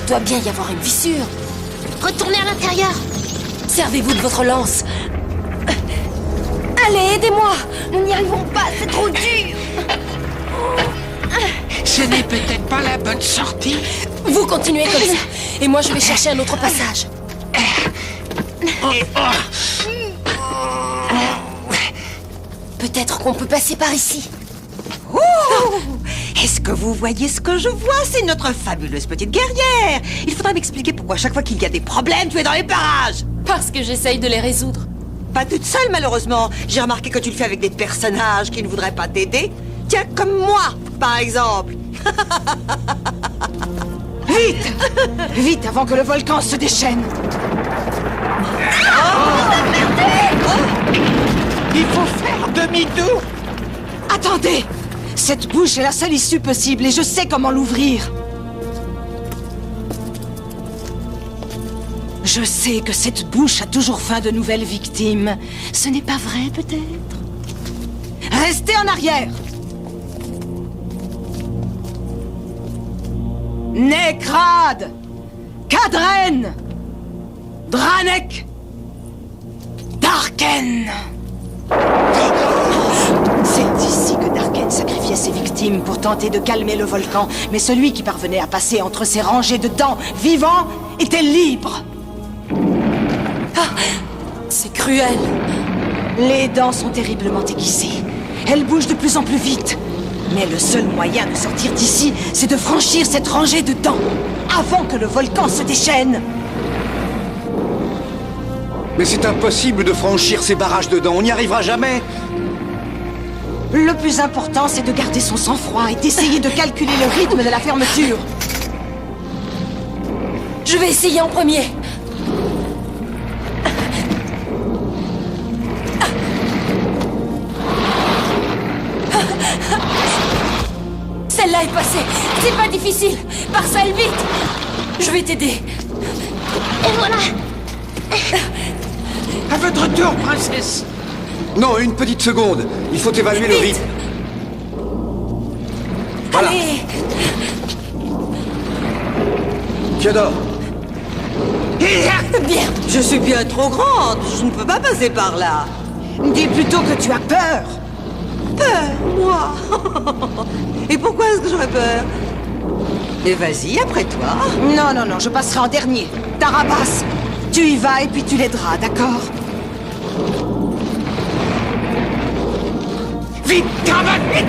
Il doit bien y avoir une fissure. Retournez à l'intérieur. Servez-vous de votre lance. Allez, aidez-moi. Nous n'y arriverons pas, c'est trop dur. Ce n'est peut-être pas la bonne sortie. Vous continuez comme ça. Et moi, je vais chercher un autre passage. Peut-être qu'on peut passer par ici. Oh! Est-ce que vous voyez ce que je vois? C'est notre fabuleuse petite guerrière. Il faudra m'expliquer pourquoi chaque fois qu'il y a des problèmes, tu es dans les parages. Parce que j'essaye de les résoudre. Pas toute seule, malheureusement. J'ai remarqué que tu le fais avec des personnages qui ne voudraient pas t'aider. Tiens, comme moi, par exemple. Vite! Vite, avant que le volcan se déchaîne. Il faut faire demi-tour. Attendez! Cette bouche est la seule issue possible et je sais comment l'ouvrir. Je sais que cette bouche a toujours faim de nouvelles victimes. Ce n'est pas vrai, peut-être? Restez en arrière! Nékrad! Kadren! Dranek! Darken! C'est ici que Darken sacrifiait ses victimes pour tenter de calmer le volcan. Mais celui qui parvenait à passer entre ces rangées de dents vivants était libre. C'est cruel. Les dents sont terriblement aiguisées. Elles bougent de plus en plus vite. Mais le seul moyen de sortir d'ici, c'est de franchir cette rangée de dents avant que le volcan se déchaîne. Mais c'est impossible de franchir ces barrages de dents, on n'y arrivera jamais. Le plus important, c'est de garder son sang-froid et d'essayer de calculer le rythme de la fermeture. Je vais essayer en premier. Celle-là est passée. C'est pas difficile. Parcelle, vite. Je vais t'aider. Et voilà. À votre tour, princesse. Non, une petite seconde. Il faut évaluer le rythme. Voilà. Allez. Fiodor. Bien. Je suis bien trop grande. Je ne peux pas passer par là. Dis plutôt que tu as peur. Peur, moi. Et pourquoi est-ce que j'aurais peur? Et vas-y, après toi. Non, je passerai en dernier. Tarabas, tu y vas et puis tu l'aideras, d'accord? Vite, caravane, vite.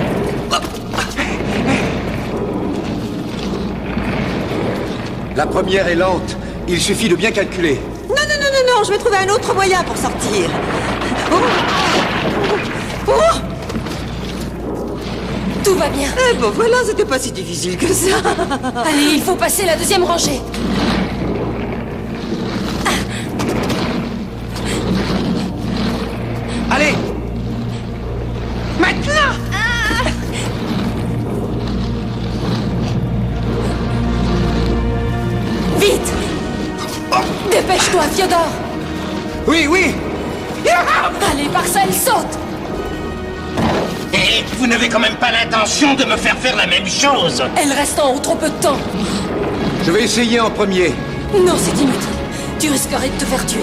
La première est lente. Il suffit de bien calculer. Non, je vais trouver un autre moyen pour sortir. Tout va bien. Eh ben voilà, c'était pas si difficile que ça. Allez, il faut passer la deuxième rangée. Allez. Maintenant. Vite. Dépêche-toi, Fiodor. Oui. Allez, Parcelle, saute. Et vous n'avez quand même pas l'intention de me faire faire la même chose. Elle reste en haut trop peu de temps. Je vais essayer en premier. Non, c'est inutile. Tu risquerais de te faire tuer.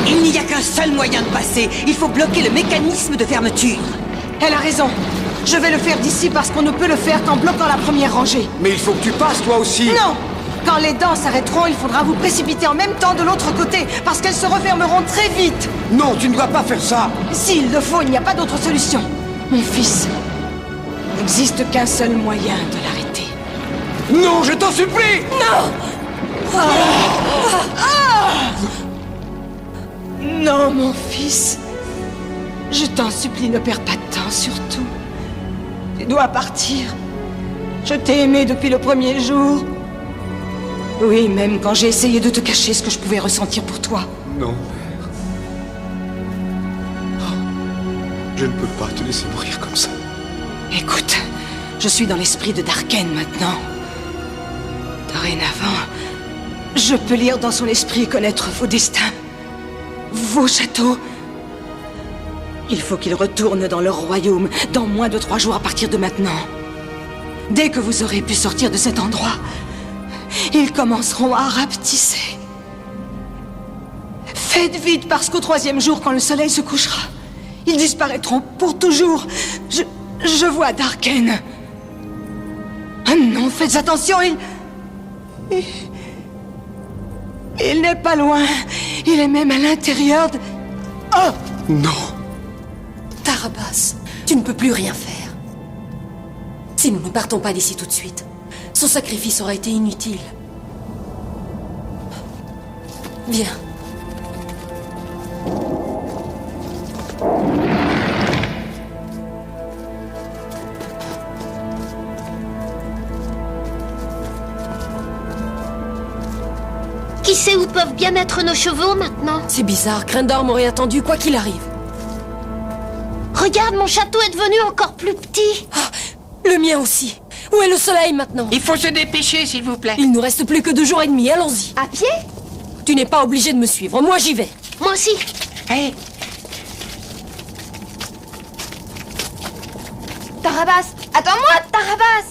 Il n'y a qu'un seul moyen de passer. Il faut bloquer le mécanisme de fermeture. Elle a raison. Je vais le faire d'ici parce qu'on ne peut le faire qu'en bloquant la première rangée. Mais il faut que tu passes, toi aussi. Non! Quand les dents s'arrêteront, il faudra vous précipiter en même temps de l'autre côté, parce qu'elles se refermeront très vite. Non, tu ne dois pas faire ça. S'il le faut, il n'y a pas d'autre solution. Mon fils, il n'existe qu'un seul moyen de l'arrêter. Non, je t'en supplie. Non! Non, mon fils. Je t'en supplie, ne perds pas de temps, surtout. Tu dois partir. Je t'ai aimé depuis le premier jour. Oui, même quand j'ai essayé de te cacher ce que je pouvais ressentir pour toi. Non, mère. Je ne peux pas te laisser mourir comme ça. Écoute, je suis dans l'esprit de Darken maintenant. Dorénavant, je peux lire dans son esprit et connaître vos destins, vos châteaux. Il faut qu'il retourne dans leur royaume dans moins de 3 jours à partir de maintenant. Dès que vous aurez pu sortir de cet endroit, ils commenceront à rapetisser. Faites vite, parce qu'au 3e jour, quand le soleil se couchera, ils disparaîtront pour toujours. Je vois Darken. Ah non, faites attention, il n'est pas loin. Il est même à l'intérieur de... Oh! Non. Tarabas, tu ne peux plus rien faire. Si nous ne partons pas d'ici tout de suite, son sacrifice aura été inutile. Viens. Qui sait où peuvent bien être nos chevaux maintenant? C'est bizarre, Grendor m'aurait attendu quoi qu'il arrive. Regarde, mon château est devenu encore plus petit. Ah, le mien aussi. Où est le soleil maintenant? Il faut se dépêcher, s'il vous plaît. Il nous reste plus que 2 jours et demi, allons-y. À pied? Tu n'es pas obligé de me suivre, moi j'y vais. Moi aussi. Hé, Tarabas! Attends-moi, Tarabas!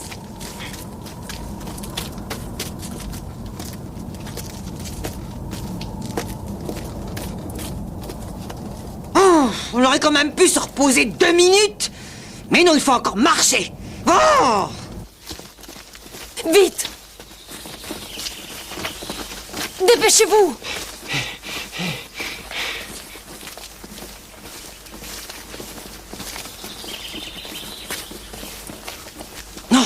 Oh, on aurait quand même pu se reposer 2 minutes. Mais non, il faut encore marcher. Oh! Vite! Dépêchez-vous! Non!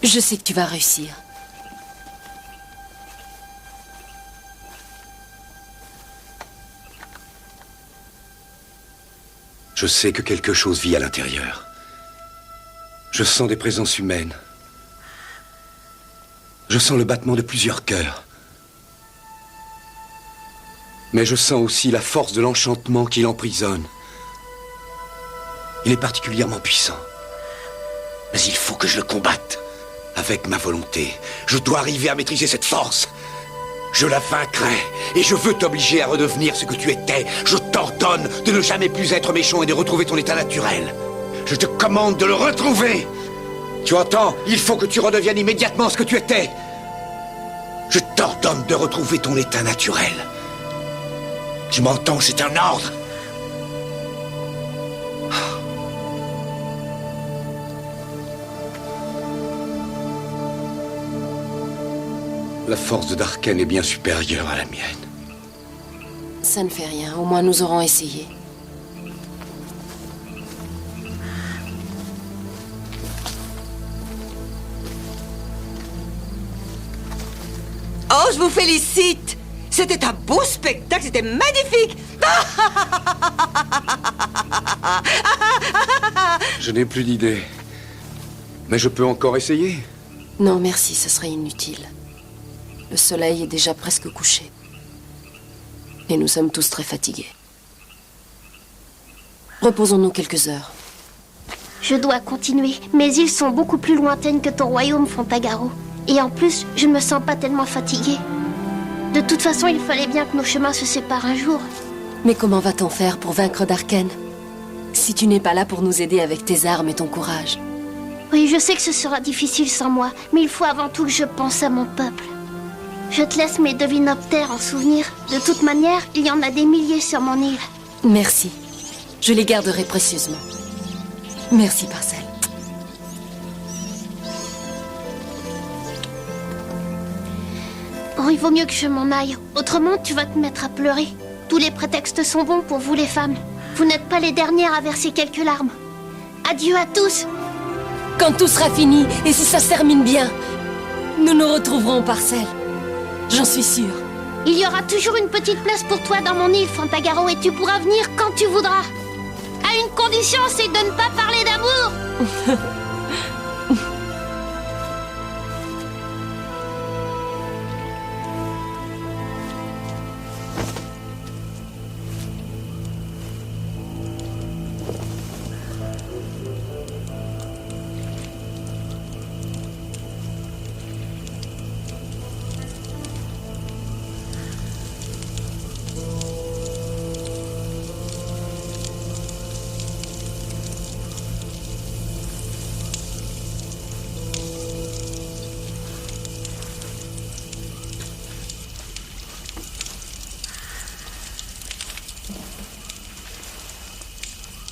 Je sais que tu vas réussir. Je sais que quelque chose vit à l'intérieur. Je sens des présences humaines. Je sens le battement de plusieurs cœurs. Mais je sens aussi la force de l'enchantement qui l'emprisonne. Il est particulièrement puissant. Mais il faut que je le combatte. Avec ma volonté, je dois arriver à maîtriser cette force. Je la vaincrai, et je veux t'obliger à redevenir ce que tu étais. Je t'ordonne de ne jamais plus être méchant et de retrouver ton état naturel. Je te commande de le retrouver. Tu entends? Il faut que tu redeviennes immédiatement ce que tu étais. Je t'ordonne de retrouver ton état naturel. Tu m'entends? C'est un ordre. La force de Darken est bien supérieure à la mienne. Ça ne fait rien, au moins nous aurons essayé. Oh, je vous félicite! C'était un beau spectacle, c'était magnifique! Je n'ai plus d'idée. Mais je peux encore essayer. Non, merci, ce serait inutile. Le soleil est déjà presque couché. Et nous sommes tous très fatigués. Reposons-nous quelques heures. Je dois continuer. Mes îles sont beaucoup plus lointaines que ton royaume, Fantagaro. Et en plus, je ne me sens pas tellement fatiguée. De toute façon, il fallait bien que nos chemins se séparent un jour. Mais comment va-t-on faire pour vaincre Darken si tu n'es pas là pour nous aider avec tes armes et ton courage? Oui, je sais que ce sera difficile sans moi, mais il faut avant tout que je pense à mon peuple. Je te laisse mes devinoptères en souvenir. De toute manière, il y en a des milliers sur mon île. Merci. Je les garderai précieusement. Merci, Parcelle. Oh, il vaut mieux que je m'en aille. Autrement, tu vas te mettre à pleurer. Tous les prétextes sont bons pour vous, les femmes. Vous n'êtes pas les dernières à verser quelques larmes. Adieu à tous. Quand tout sera fini, et si ça se termine bien, nous nous retrouverons, Parcelle. J'en suis sûre. Il y aura toujours une petite place pour toi dans mon île, Fantagaro, et tu pourras venir quand tu voudras. À une condition, c'est de ne pas parler d'amour.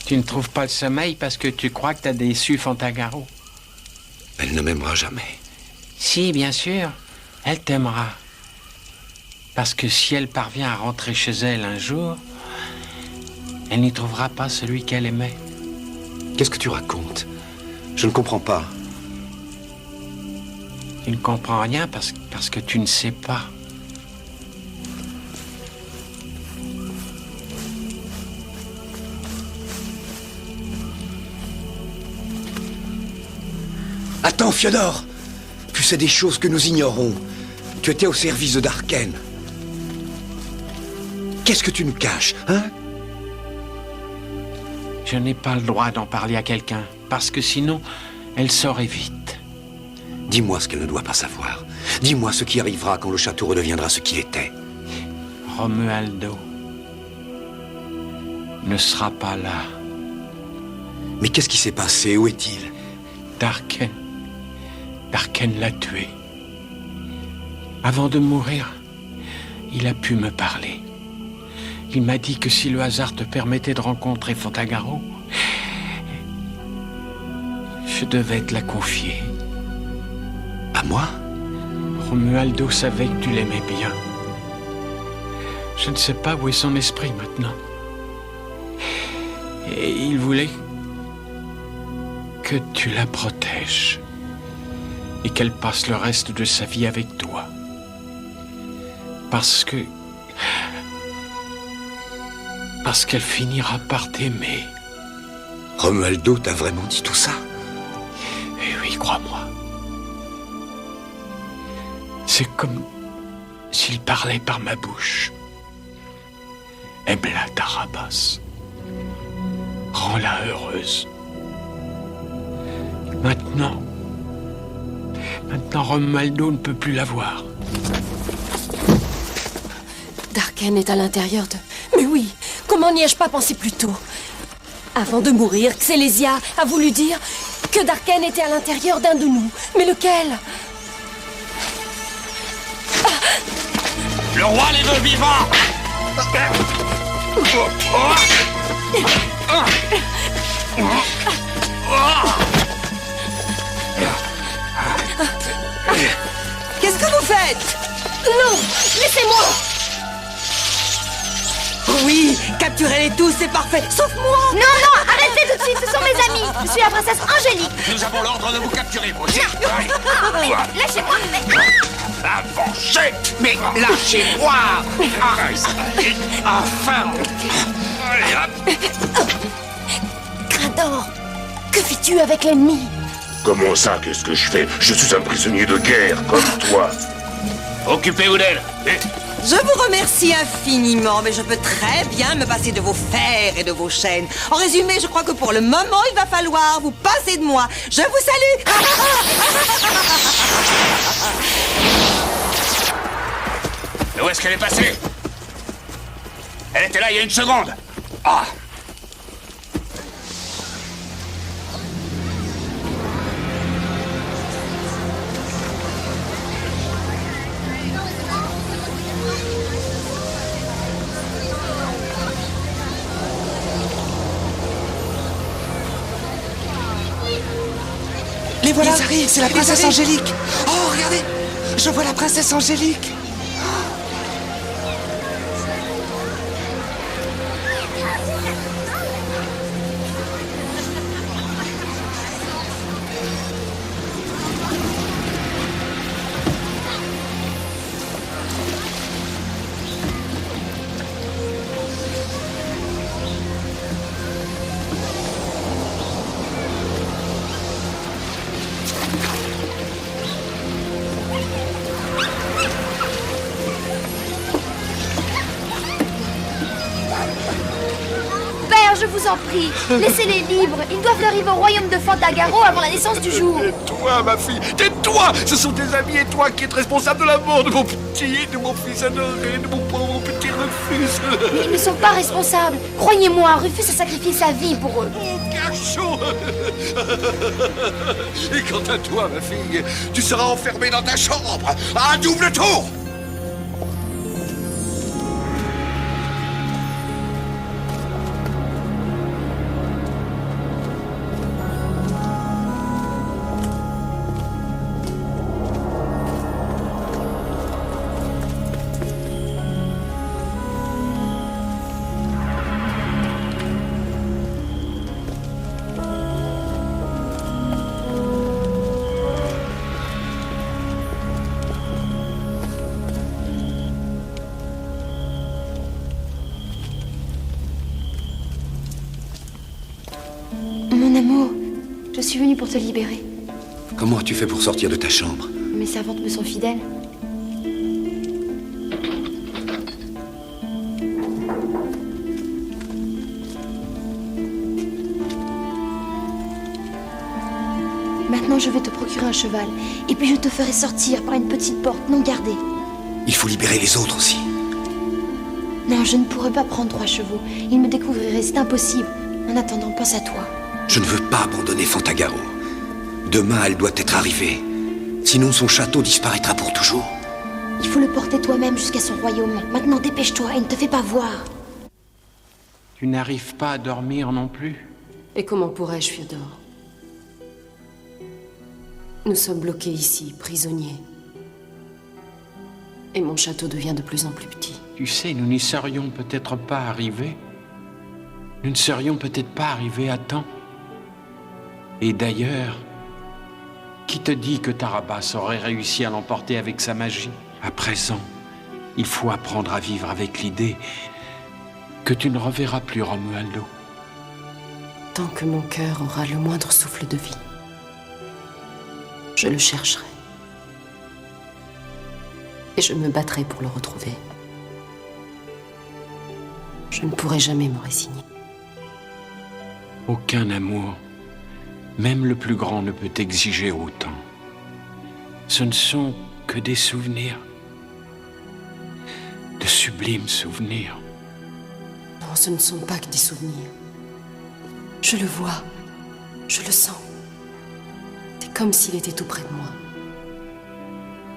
Tu ne trouves pas le sommeil parce que tu crois que t'as déçu Fantagaro? Elle ne m'aimera jamais. Si, bien sûr, elle t'aimera. Parce que si elle parvient à rentrer chez elle un jour, elle n'y trouvera pas celui qu'elle aimait. Qu'est-ce que tu racontes? Je ne comprends pas. Tu ne comprends rien parce que tu ne sais pas. Attends, Fiodor! Tu sais des choses que nous ignorons. Tu étais au service de Darken. Qu'est-ce que tu nous caches, hein? Je n'ai pas le droit d'en parler à quelqu'un, parce que sinon, elle saurait vite. Dis-moi ce qu'elle ne doit pas savoir. Dis-moi ce qui arrivera quand le château redeviendra ce qu'il était. Romualdo ne sera pas là. Mais qu'est-ce qui s'est passé? Où est-il? Darken l'a tué. Avant de mourir, il a pu me parler. Il m'a dit que si le hasard te permettait de rencontrer Fantagaro, je devais te la confier. À moi? Romualdo savait que tu l'aimais bien. Je ne sais pas où est son esprit maintenant. Et il voulait que tu la protèges et qu'elle passe le reste de sa vie avec toi. Parce qu'elle finira par t'aimer. Romualdo t'a vraiment dit tout ça? Eh oui, crois-moi. C'est comme s'il parlait par ma bouche. Aime-la, Tarabas. Rends-la heureuse. Maintenant, Romualdo ne peut plus la voir. Darken est à l'intérieur de... Mais oui, comment n'y ai-je pas pensé plus tôt? Avant de mourir, Xélésia a voulu dire que Darken était à l'intérieur d'un de nous. Mais lequel? Le roi les veut vivants! Qu'est-ce que vous faites? Non! Laissez-moi! Oui, capturez-les tous, c'est parfait, sauf moi! Non, non, arrêtez tout de suite, ce sont mes amis. Je suis la princesse Angélique. Nous avons l'ordre de vous capturer, vous aussi. Mais lâchez-moi, mais... Avancez! Mais lâchez-moi! Enfin! Allez, hop! Grindor, que fais-tu avec l'ennemi? Comment ça, qu'est-ce que je fais? Je suis un prisonnier de guerre, comme toi. Occupez-vous d'elle. Je vous remercie infiniment, mais je peux très bien me passer de vos fers et de vos chaînes. En résumé, je crois que pour le moment, il va falloir vous passer de moi. Je vous salue. Où est-ce qu'elle est passée? Elle était là il y a une seconde. Ah! Les voilà. Ils arrivent, c'est la princesse Angélique. Oh, regardez, je vois la princesse Angélique. Je vous en prie, laissez-les libres. Ils doivent arriver au royaume de Fantagaro avant la naissance du jour. Tais-toi, ma fille, tais-toi. Ce sont tes amis et toi qui êtes responsable de la mort de mon petit, de mon fils adoré, de mon pauvre petit Rufus. Mais ils ne sont pas responsables. Croyez-moi, Rufus a sacrifié sa vie pour eux. Oh, cachot. Et quant à toi, ma fille, tu seras enfermée dans ta chambre à un double tour. Mon amour, je suis venue pour te libérer. Comment as-tu fait pour sortir de ta chambre? Mes servantes me sont fidèles. Maintenant, je vais te procurer un cheval. Et puis je te ferai sortir par une petite porte non gardée. Il faut libérer les autres aussi. Non, je ne pourrais pas prendre 3 chevaux. Ils me découvriraient, c'est impossible. En attendant, pense à toi. Je ne veux pas abandonner Fantagaro. Demain, elle doit être arrivée. Sinon, son château disparaîtra pour toujours. Il faut le porter toi-même jusqu'à son royaume. Maintenant, dépêche-toi et ne te fais pas voir. Tu n'arrives pas à dormir non plus? Et comment pourrais-je, Fiodor? Nous sommes bloqués ici, prisonniers. Et mon château devient de plus en plus petit. Tu sais, nous n'y serions peut-être pas arrivés. Nous ne serions peut-être pas arrivés à temps. Et d'ailleurs, qui te dit que Tarabas aurait réussi à l'emporter avec sa magie? À présent, il faut apprendre à vivre avec l'idée que tu ne reverras plus Romualdo. Tant que mon cœur aura le moindre souffle de vie, je le chercherai. Et je me battrai pour le retrouver. Je ne pourrai jamais me résigner. Aucun amour, même le plus grand, ne peut exiger autant. Ce ne sont que des souvenirs, de sublimes souvenirs. Non, ce ne sont pas que des souvenirs. Je le vois, je le sens. C'est comme s'il était tout près de moi.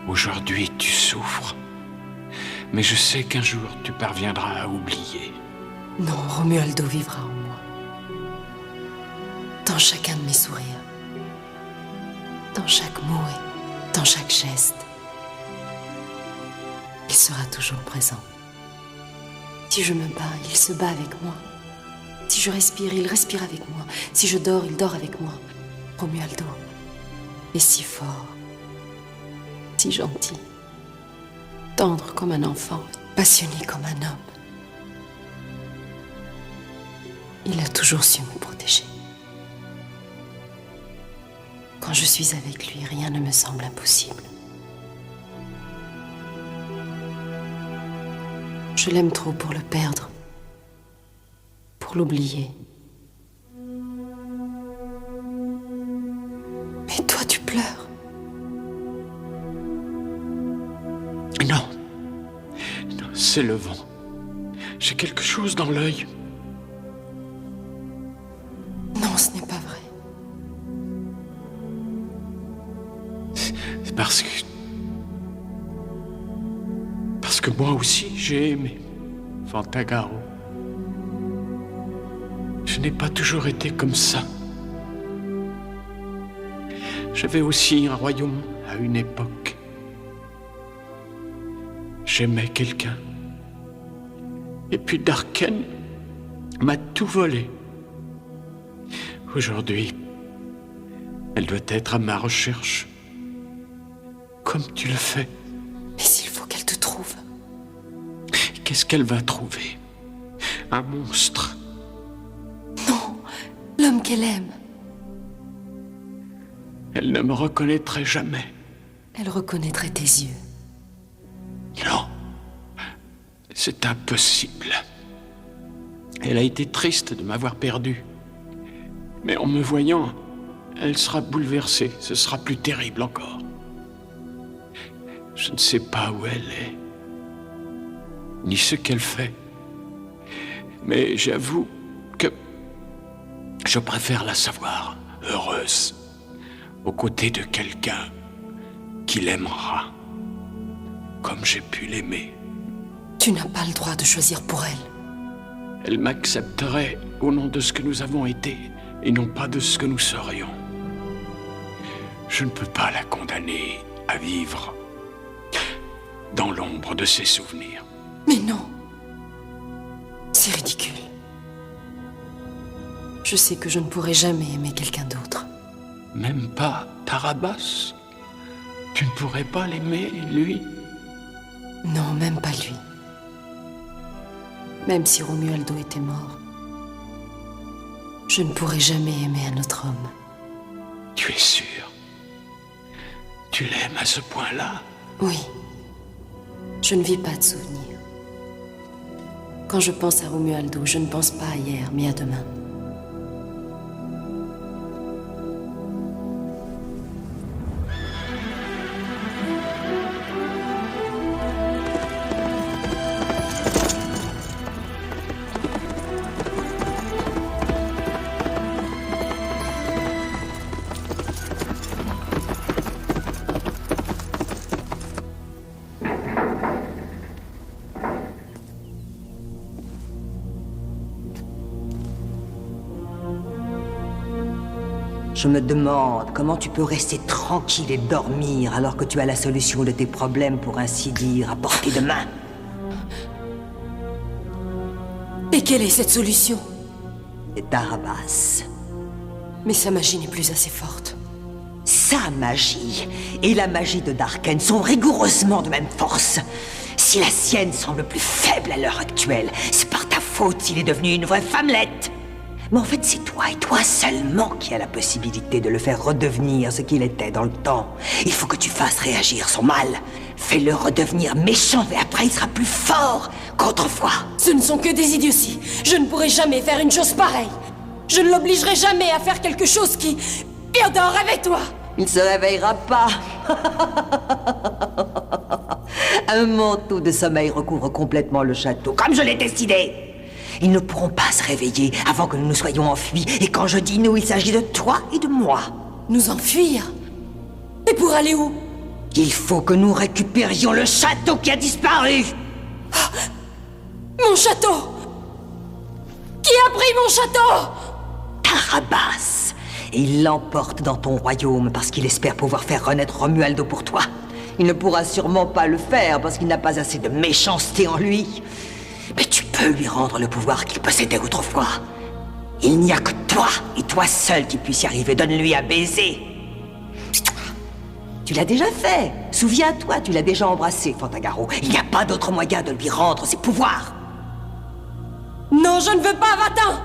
Aujourd'hui, tu souffres. Mais je sais qu'un jour, tu parviendras à oublier. Non, Romualdo vivra en moi. Dans chacun de mes sourires. Dans chaque mot et dans chaque geste. Il sera toujours présent. Si je me bats, il se bat avec moi. Si je respire, il respire avec moi. Si je dors, il dort avec moi. Romualdo est si fort, si gentil, tendre comme un enfant, passionné comme un homme. Il a toujours su me protéger. Quand je suis avec lui, rien ne me semble impossible. Je l'aime trop pour le perdre. Pour l'oublier. Mais toi, tu pleures. Non. Non, c'est le vent. J'ai quelque chose dans l'œil. Non, ce n'est pas vrai. C'est parce que moi aussi, j'ai aimé Fantagaro. Je n'ai pas toujours été comme ça. J'avais aussi un royaume à une époque. J'aimais quelqu'un. Et puis Darken m'a tout volé. Aujourd'hui, elle doit être à ma recherche. Comme tu le fais. Mais il faut qu'elle te trouve. Qu'est-ce qu'elle va trouver? Un monstre? Non, l'homme qu'elle aime. Elle ne me reconnaîtrait jamais. Elle reconnaîtrait tes yeux. Non, c'est impossible. Elle a été triste de m'avoir perdu. Mais en me voyant, elle sera bouleversée. Ce sera plus terrible encore. Je ne sais pas où elle est, ni ce qu'elle fait. Mais j'avoue que je préfère la savoir heureuse, aux côtés de quelqu'un qui l'aimera, comme j'ai pu l'aimer. Tu n'as pas le droit de choisir pour elle. Elle m'accepterait au nom de ce que nous avons été, et non pas de ce que nous serions. Je ne peux pas la condamner à vivre dans l'ombre de ses souvenirs. Mais non. C'est ridicule. Je sais que je ne pourrai jamais aimer quelqu'un d'autre. Même pas Tarabas? Tu ne pourrais pas l'aimer, lui? Non, même pas lui. Même si Romualdo était mort, je ne pourrai jamais aimer un autre homme. Tu es sûr? Tu l'aimes à ce point-là? Oui. Je ne vis pas de souvenirs. Quand je pense à Romualdo, je ne pense pas à hier, mais à demain. Je me demande comment tu peux rester tranquille et dormir alors que tu as la solution de tes problèmes, pour ainsi dire, à portée de main. Et quelle est cette solution? C'est Tarabas. Mais sa magie n'est plus assez forte. Sa magie et la magie de Darken sont rigoureusement de même force. Si la sienne semble plus faible à l'heure actuelle, c'est par ta faute s'il est devenu une vraie femmelette. Mais en fait, c'est toi et toi seulement qui as la possibilité de le faire redevenir ce qu'il était dans le temps. Il faut que tu fasses réagir son mal. Fais-le redevenir méchant et après il sera plus fort qu'autrefois. Ce ne sont que des idioties. Je ne pourrai jamais faire une chose pareille. Je ne l'obligerai jamais à faire quelque chose qui... Théodore, réveille-toi! Il ne se réveillera pas. Un manteau de sommeil recouvre complètement le château, comme je l'ai décidé. Ils ne pourront pas se réveiller avant que nous nous soyons enfuis. Et quand je dis nous, il s'agit de toi et de moi. Nous enfuir? Et pour aller où? Il faut que nous récupérions le château qui a disparu. Mon château! Qui a pris mon château? Tarabas. Et il l'emporte dans ton royaume parce qu'il espère pouvoir faire renaître Romualdo pour toi. Il ne pourra sûrement pas le faire parce qu'il n'a pas assez de méchanceté en lui. Mais tu peux lui rendre le pouvoir qu'il possédait autrefois. Il n'y a que toi et toi seul qui puisse y arriver. Donne-lui un baiser. Tu l'as déjà fait. Souviens-toi, tu l'as déjà embrassé, Fantagaro. Il n'y a pas d'autre moyen de lui rendre ses pouvoirs. Non, je ne veux pas, va-t'en!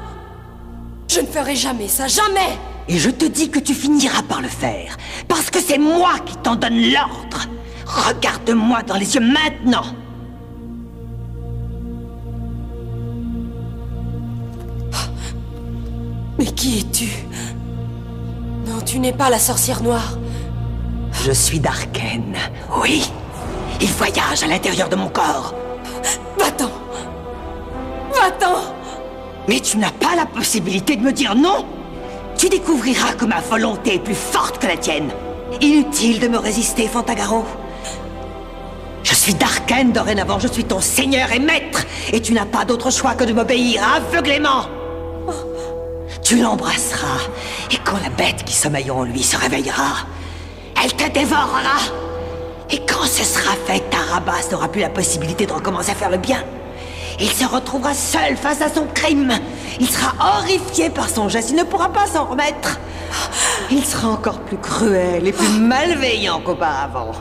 Je ne ferai jamais ça, jamais! Et je te dis que tu finiras par le faire. Parce que c'est moi qui t'en donne l'ordre. Regarde-moi dans les yeux maintenant. Mais qui es-tu? Non, tu n'es pas la sorcière noire. Je suis Darken, oui. Il voyage à l'intérieur de mon corps. Va-t'en! Va-t'en! Mais tu n'as pas la possibilité de me dire non. Tu découvriras que ma volonté est plus forte que la tienne. Inutile de me résister, Fantagaro. Je suis Darken dorénavant, je suis ton seigneur et maître. Et tu n'as pas d'autre choix que de m'obéir aveuglément. Tu l'embrasseras. Et quand la bête qui sommeille en lui se réveillera, elle te dévorera. Et quand ce sera fait, Tarabas n'aura plus la possibilité de recommencer à faire le bien. Il se retrouvera seul face à son crime. Il sera horrifié par son geste, il ne pourra pas s'en remettre. Il sera encore plus cruel et plus malveillant qu'auparavant.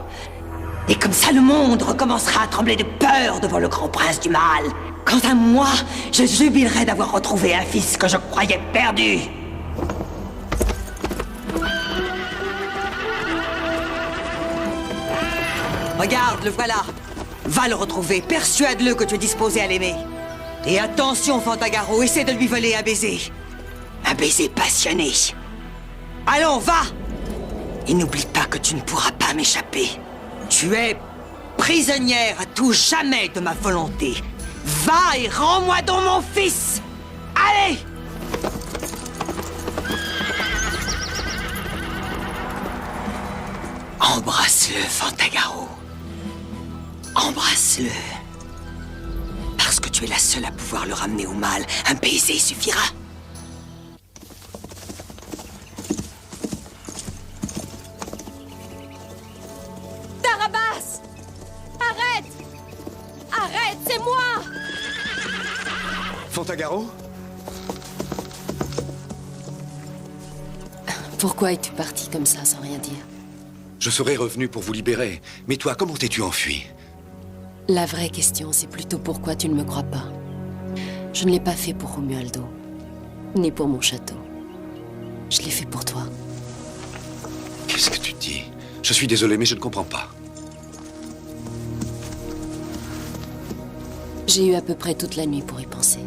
Et comme ça, le monde recommencera à trembler de peur devant le grand prince du mal. Quant à moi, je jubilerai d'avoir retrouvé un fils que je croyais perdu. Regarde, le voilà. Va le retrouver, persuade-le que tu es disposé à l'aimer. Et attention, Fantagaro, essaie de lui voler un baiser. Un baiser passionné. Allons, va! Et n'oublie pas que tu ne pourras pas m'échapper. Tu es prisonnière à tout jamais de ma volonté. Va et rends-moi donc mon fils! Allez! Embrasse-le, Fantagaro. Embrasse-le. Parce que tu es la seule à pouvoir le ramener au mal. Un baiser suffira. Tarabas! Arrête! Arrête, c'est moi! Fantagaro? Pourquoi es-tu parti comme ça, sans rien dire? Je serais revenu pour vous libérer. Mais toi, comment t'es-tu enfui? La vraie question, c'est plutôt pourquoi tu ne me crois pas. Je ne l'ai pas fait pour Romualdo, ni pour mon château. Je l'ai fait pour toi. Qu'est-ce que tu dis? Je suis désolé, mais je ne comprends pas. J'ai eu à peu près toute la nuit pour y penser.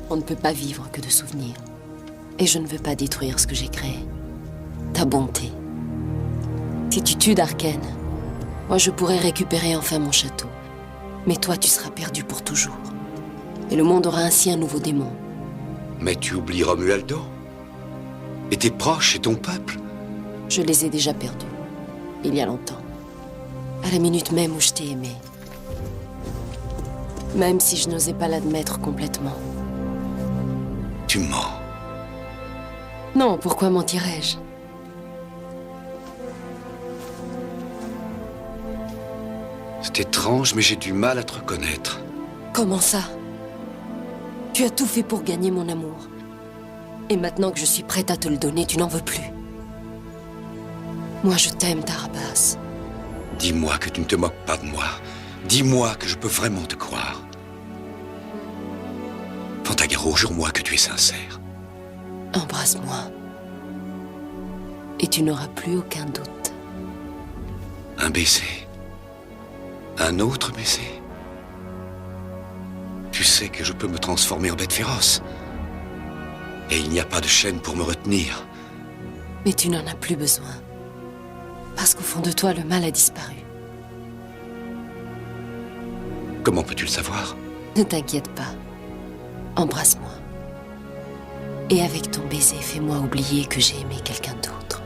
On ne peut pas vivre que de souvenirs. Et je ne veux pas détruire ce que j'ai créé. Ta bonté. Si tu tues Darken, moi je pourrais récupérer enfin mon château. Mais toi, tu seras perdu pour toujours. Et le monde aura ainsi un nouveau démon. Mais tu oublies Romualdo? Et tes proches et ton peuple? Je les ai déjà perdus. Il y a longtemps. À la minute même où je t'ai aimé. Même si je n'osais pas l'admettre complètement. Tu mens. Non, pourquoi mentirais-je? C'est étrange, mais j'ai du mal à te reconnaître. Comment ça? Tu as tout fait pour gagner mon amour. Et maintenant que je suis prête à te le donner, tu n'en veux plus. Moi, je t'aime, Tarabas. Dis-moi que tu ne te moques pas de moi. Dis-moi que je peux vraiment te croire. Fantagaro, jure-moi que tu es sincère. Embrasse-moi. Et tu n'auras plus aucun doute. Un baiser. Un autre baiser. Tu sais que je peux me transformer en bête féroce. Et il n'y a pas de chaîne pour me retenir. Mais tu n'en as plus besoin. Parce qu'au fond de toi, le mal a disparu. Comment peux-tu le savoir? Ne t'inquiète pas. Embrasse-moi. Et avec ton baiser, fais-moi oublier que j'ai aimé quelqu'un d'autre.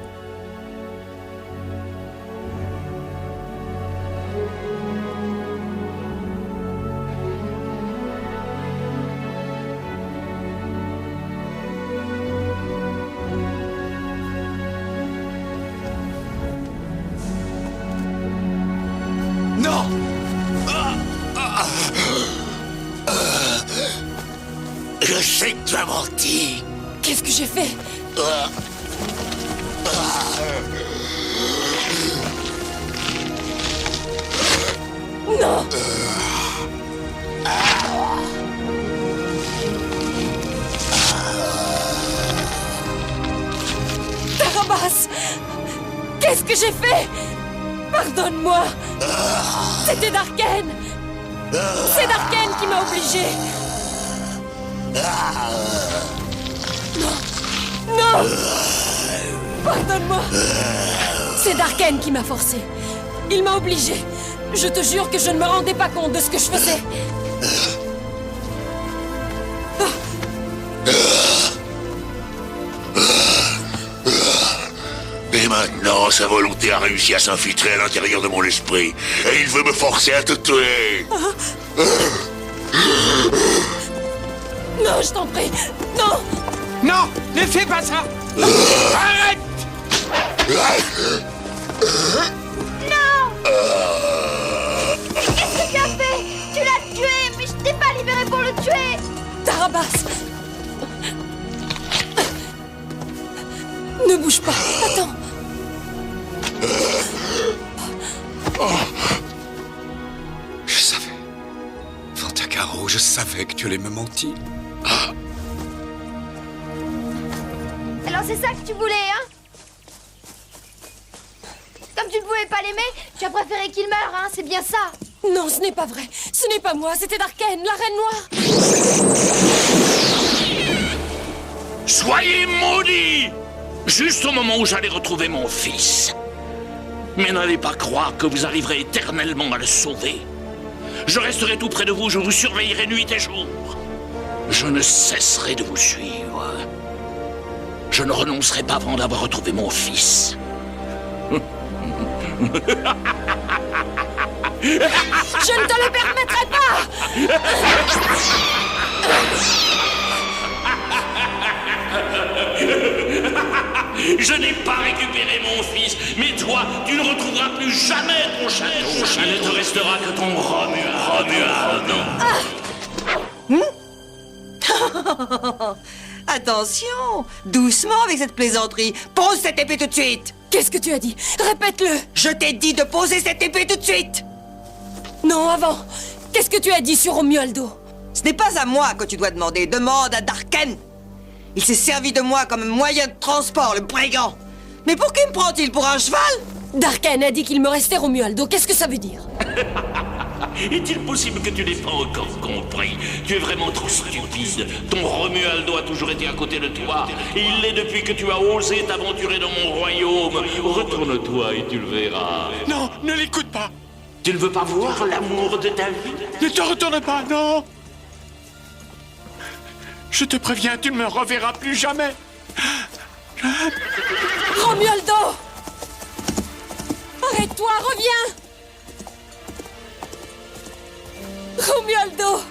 Non! Je sais que tu as menti. Qu'est-ce que j'ai fait? Non! Tarabas! Qu'est-ce que j'ai fait? Pardonne-moi! C'était Darken! C'est Darken qui m'a obligé! Non. Non. Pardonne-moi. C'est Darken qui m'a forcé. Il m'a obligé. Je te jure que je ne me rendais pas compte de ce que je faisais. Et maintenant, sa volonté a réussi à s'infiltrer à l'intérieur de mon esprit. Et il veut me forcer à te tuer. Non, je t'en prie. Non. Non, ne fais pas ça. Arrête. Qu'est-ce que tu as fait? Tu l'as tué, mais je t'ai pas libéré pour le tuer. Tarabas. Ne bouge pas. Attends. Je savais. Fantagaro, je savais que tu allais me mentir. Alors c'est ça que tu voulais, hein? Comme tu ne pouvais pas l'aimer, tu as préféré qu'il meure, hein? C'est bien ça. Non, ce n'est pas vrai. Ce n'est pas moi, c'était Darken, la Reine Noire. Soyez maudits! Juste au moment où j'allais retrouver mon fils. Mais n'allez pas croire que vous arriverez éternellement à le sauver. Je resterai tout près de vous, je vous surveillerai nuit et jour. Je ne cesserai de vous suivre. Je ne renoncerai pas avant d'avoir retrouvé mon fils. Je ne te le permettrai pas. Je n'ai pas récupéré mon fils, mais toi, tu ne retrouveras plus jamais ton château. Il ne te restera que ton Romuald. Attention, doucement avec cette plaisanterie. Pose cette épée tout de suite. Qu'est-ce que tu as dit? Répète-le. Je t'ai dit de poser cette épée tout de suite. Non, avant. Qu'est-ce que tu as dit sur Romualdo? Ce n'est pas à moi que tu dois demander. Demande à Darken. Il s'est servi de moi comme moyen de transport, le brigand. Mais pour qui me prend-il? Pour un cheval? Darken a dit qu'il me restait Romualdo. Qu'est-ce que ça veut dire? Est-il possible que tu n'aies pas encore compris? Tu es vraiment trop stupide. Ton Romualdo a toujours été à côté de toi. Et il l'est depuis que tu as osé t'aventurer dans mon royaume. Retourne-toi et tu le verras. Non, ne l'écoute pas. Tu ne veux pas voir l'amour de ta vie? Ne te retourne pas, non. Je te préviens, tu ne me reverras plus jamais. Romualdo! Arrête-toi, reviens! Romualdo!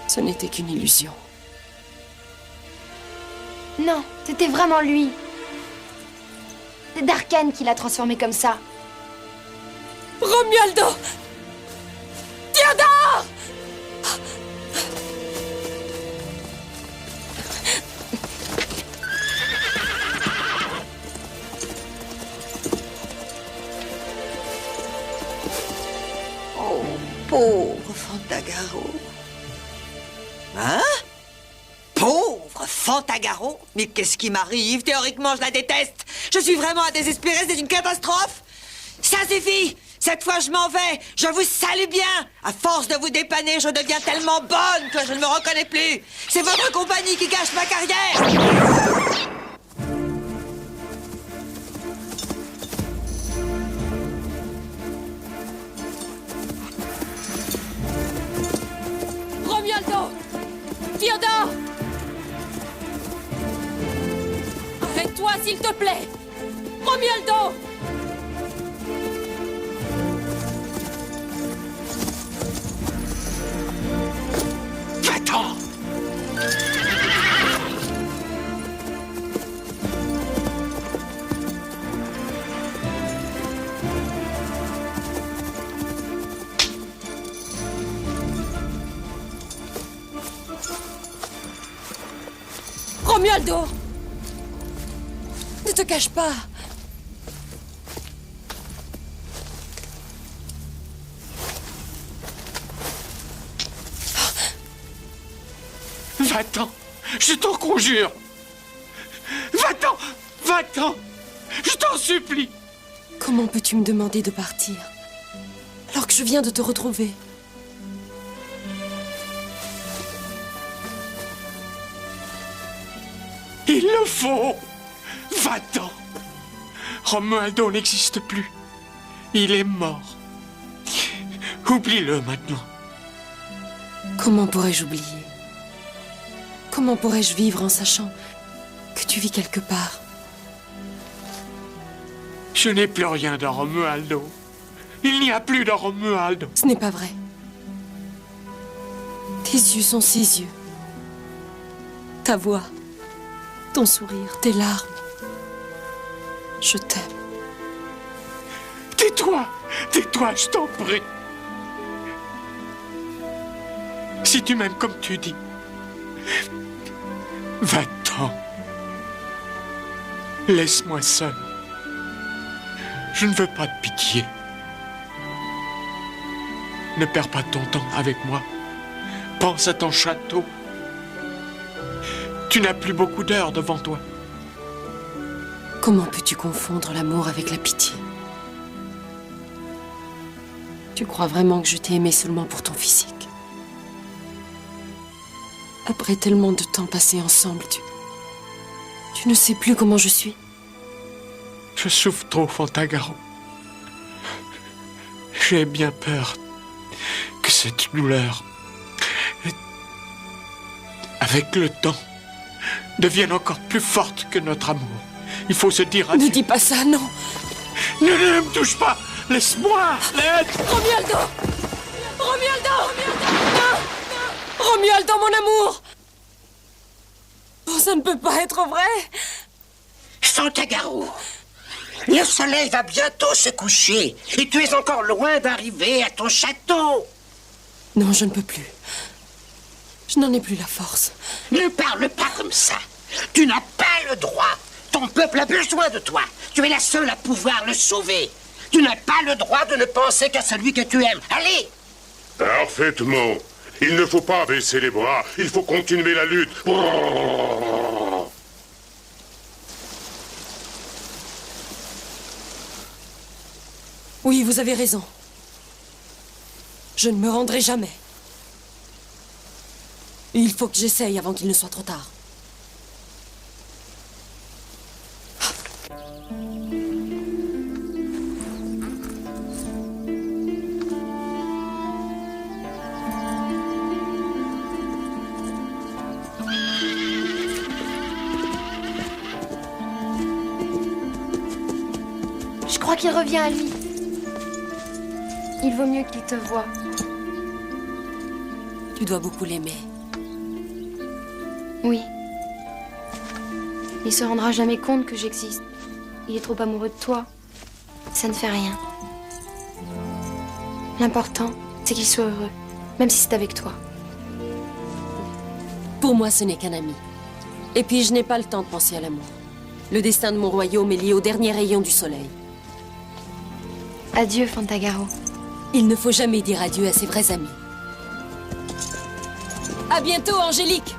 Ce n'était qu'une illusion. Non, c'était vraiment lui. C'est Darken qui l'a transformé comme ça. Romualdo! Théodore! Oh, pauvre Fantagaro. Hein? Pauvre Fantagaro? Mais qu'est-ce qui m'arrive? Théoriquement, je la déteste. Je suis vraiment à désespérer, c'est une catastrophe. Ça suffit. Cette fois, je m'en vais. Je vous salue bien. À force de vous dépanner, je deviens tellement bonne que je ne me reconnais plus. C'est votre compagnie qui gâche ma carrière. Romualdo! Théodore! Arrête-toi, s'il te plaît! Romualdo! Va-t'en! Romualdo! Ne te cache pas! Va-t'en! Je t'en conjure! Va-t'en! Va-t'en! Je t'en supplie! Comment peux-tu me demander de partir alors que je viens de te retrouver? Il le faut. Va-t'en. Romualdo n'existe plus. Il est mort. Oublie-le maintenant. Comment pourrais-je oublier? Comment pourrais-je vivre en sachant que tu vis quelque part? Je n'ai plus rien de Romualdo. Il n'y a plus de Romualdo. Ce n'est pas vrai. Tes yeux sont ses yeux. Ta voix, ton sourire, tes larmes. Je t'aime. Tais-toi, tais-toi, je t'en prie. Si tu m'aimes comme tu dis, va-t'en. Laisse-moi seul. Je ne veux pas de pitié. Ne perds pas ton temps avec moi. Pense à ton château. Tu n'as plus beaucoup d'heures devant toi. Comment peux-tu confondre l'amour avec la pitié? Tu crois vraiment que je t'ai aimé seulement pour ton physique? Après tellement de temps passé ensemble, tu ne sais plus comment je suis? Je souffre trop, Fantagaro. J'ai bien peur que cette douleur, avec le temps, devienne encore plus forte que notre amour. Il faut se dire adieu. Ne dis pas ça, non. Ne me touche pas. Laisse-moi. Laisse. Romualdo! Romualdo! Non! Romualdo, mon amour! Oh, ça ne peut pas être vrai! Fantagaro, le soleil va bientôt se coucher et tu es encore loin d'arriver à ton château. Non, je ne peux plus. Je n'en ai plus la force. Ne parle pas comme ça. Tu n'as pas le droit. Ton peuple a besoin de toi. Tu es la seule à pouvoir le sauver. Tu n'as pas le droit de ne penser qu'à celui que tu aimes. Allez! Parfaitement. Il ne faut pas baisser les bras. Il faut continuer la lutte. Oui, vous avez raison. Je ne me rendrai jamais. Il faut que j'essaye avant qu'il ne soit trop tard. Je crois qu'il revient à lui. Il vaut mieux qu'il te voie. Tu dois beaucoup l'aimer. Oui. Il se rendra jamais compte que j'existe. Il est trop amoureux de toi. Ça ne fait rien. L'important, c'est qu'il soit heureux, même si c'est avec toi. Pour moi, ce n'est qu'un ami. Et puis, je n'ai pas le temps de penser à l'amour. Le destin de mon royaume est lié au dernier rayon du soleil. Adieu, Fantagaro. Il ne faut jamais dire adieu à ses vrais amis. À bientôt, Angélique!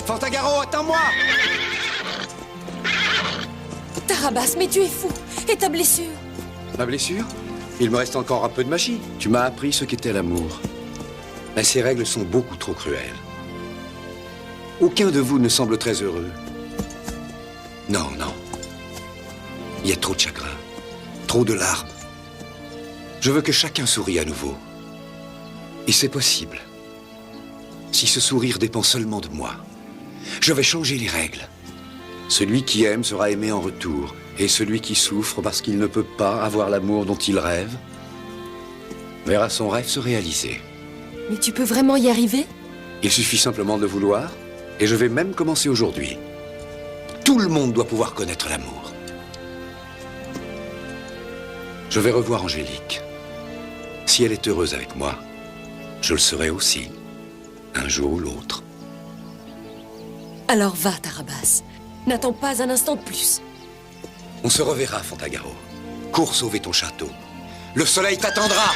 Fantagaro, attends-moi! Tarabas, mais tu es fou! Et ta blessure? Ma blessure? Il me reste encore un peu de magie. Tu m'as appris ce qu'était l'amour. Mais ces règles sont beaucoup trop cruelles. Aucun de vous ne semble très heureux. Non, non. Il y a trop de chagrin, trop de larmes. Je veux que chacun sourie à nouveau. Et c'est possible. Si ce sourire dépend seulement de moi, je vais changer les règles. Celui qui aime sera aimé en retour. Et celui qui souffre parce qu'il ne peut pas avoir l'amour dont il rêve verra son rêve se réaliser. Mais tu peux vraiment y arriver? Il suffit simplement de le vouloir. Et je vais même commencer aujourd'hui. Tout le monde doit pouvoir connaître l'amour. Je vais revoir Angélique. Si elle est heureuse avec moi, je le serai aussi, un jour ou l'autre. Alors va, Tarabas. N'attends pas un instant de plus. On se reverra, Fantagaro. Cours sauver ton château. Le soleil t'attendra!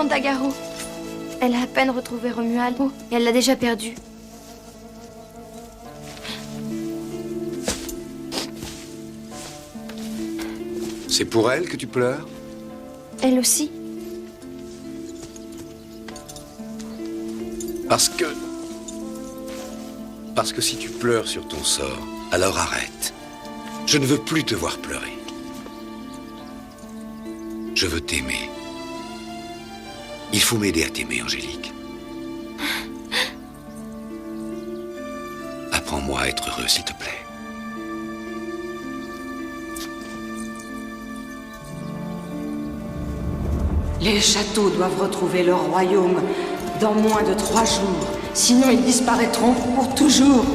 Fantagaro. Elle a à peine retrouvé Romuald et elle l'a déjà perdu. C'est pour elle que tu pleures? Elle aussi. Parce que si tu pleures sur ton sort, alors arrête. Je ne veux plus te voir pleurer. Je veux t'aimer. Il faut m'aider à t'aimer, Angélique. Apprends-moi à être heureux, s'il te plaît. Les châteaux doivent retrouver leur royaume dans moins de 3 jours. Sinon, ils disparaîtront pour toujours.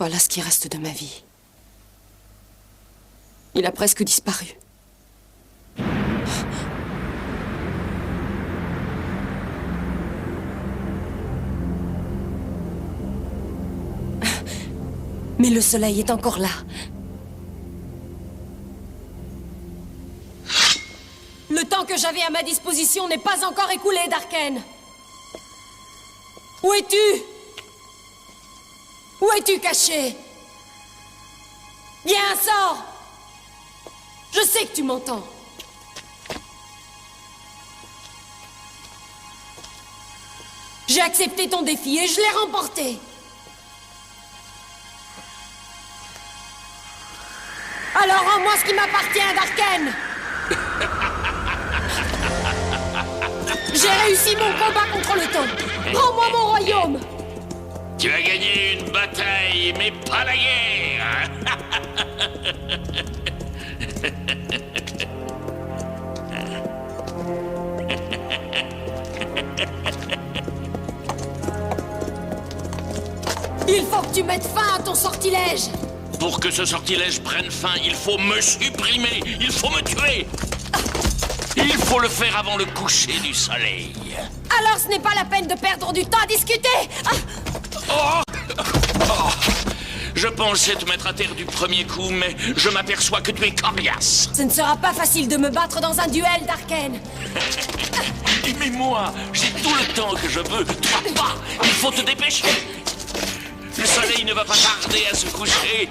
Voilà ce qui reste de ma vie. Il a presque disparu. Mais le soleil est encore là. Le temps que j'avais à ma disposition n'est pas encore écoulé, Darken. Où es-tu ? Où es-tu caché? Viens, sors! Je sais que tu m'entends. J'ai accepté ton défi et je l'ai remporté. Alors rends-moi ce qui m'appartient, Darken. J'ai réussi mon combat contre le temps. Rends-moi mon royaume. Tu as gagné une bataille, mais pas la guerre. Il faut que tu mettes fin à ton sortilège. Pour que ce sortilège prenne fin, il faut me supprimer. Il faut me tuer. Il faut le faire avant le coucher du soleil. Alors ce n'est pas la peine de perdre du temps à discuter. Oh! Oh! Je pensais te mettre à terre du premier coup, mais je m'aperçois que tu es coriace. Ce ne sera pas facile de me battre dans un duel, Darken. Mais moi, j'ai tout le temps que je veux. Toi pas. Il faut te dépêcher. Le soleil ne va pas tarder à se coucher.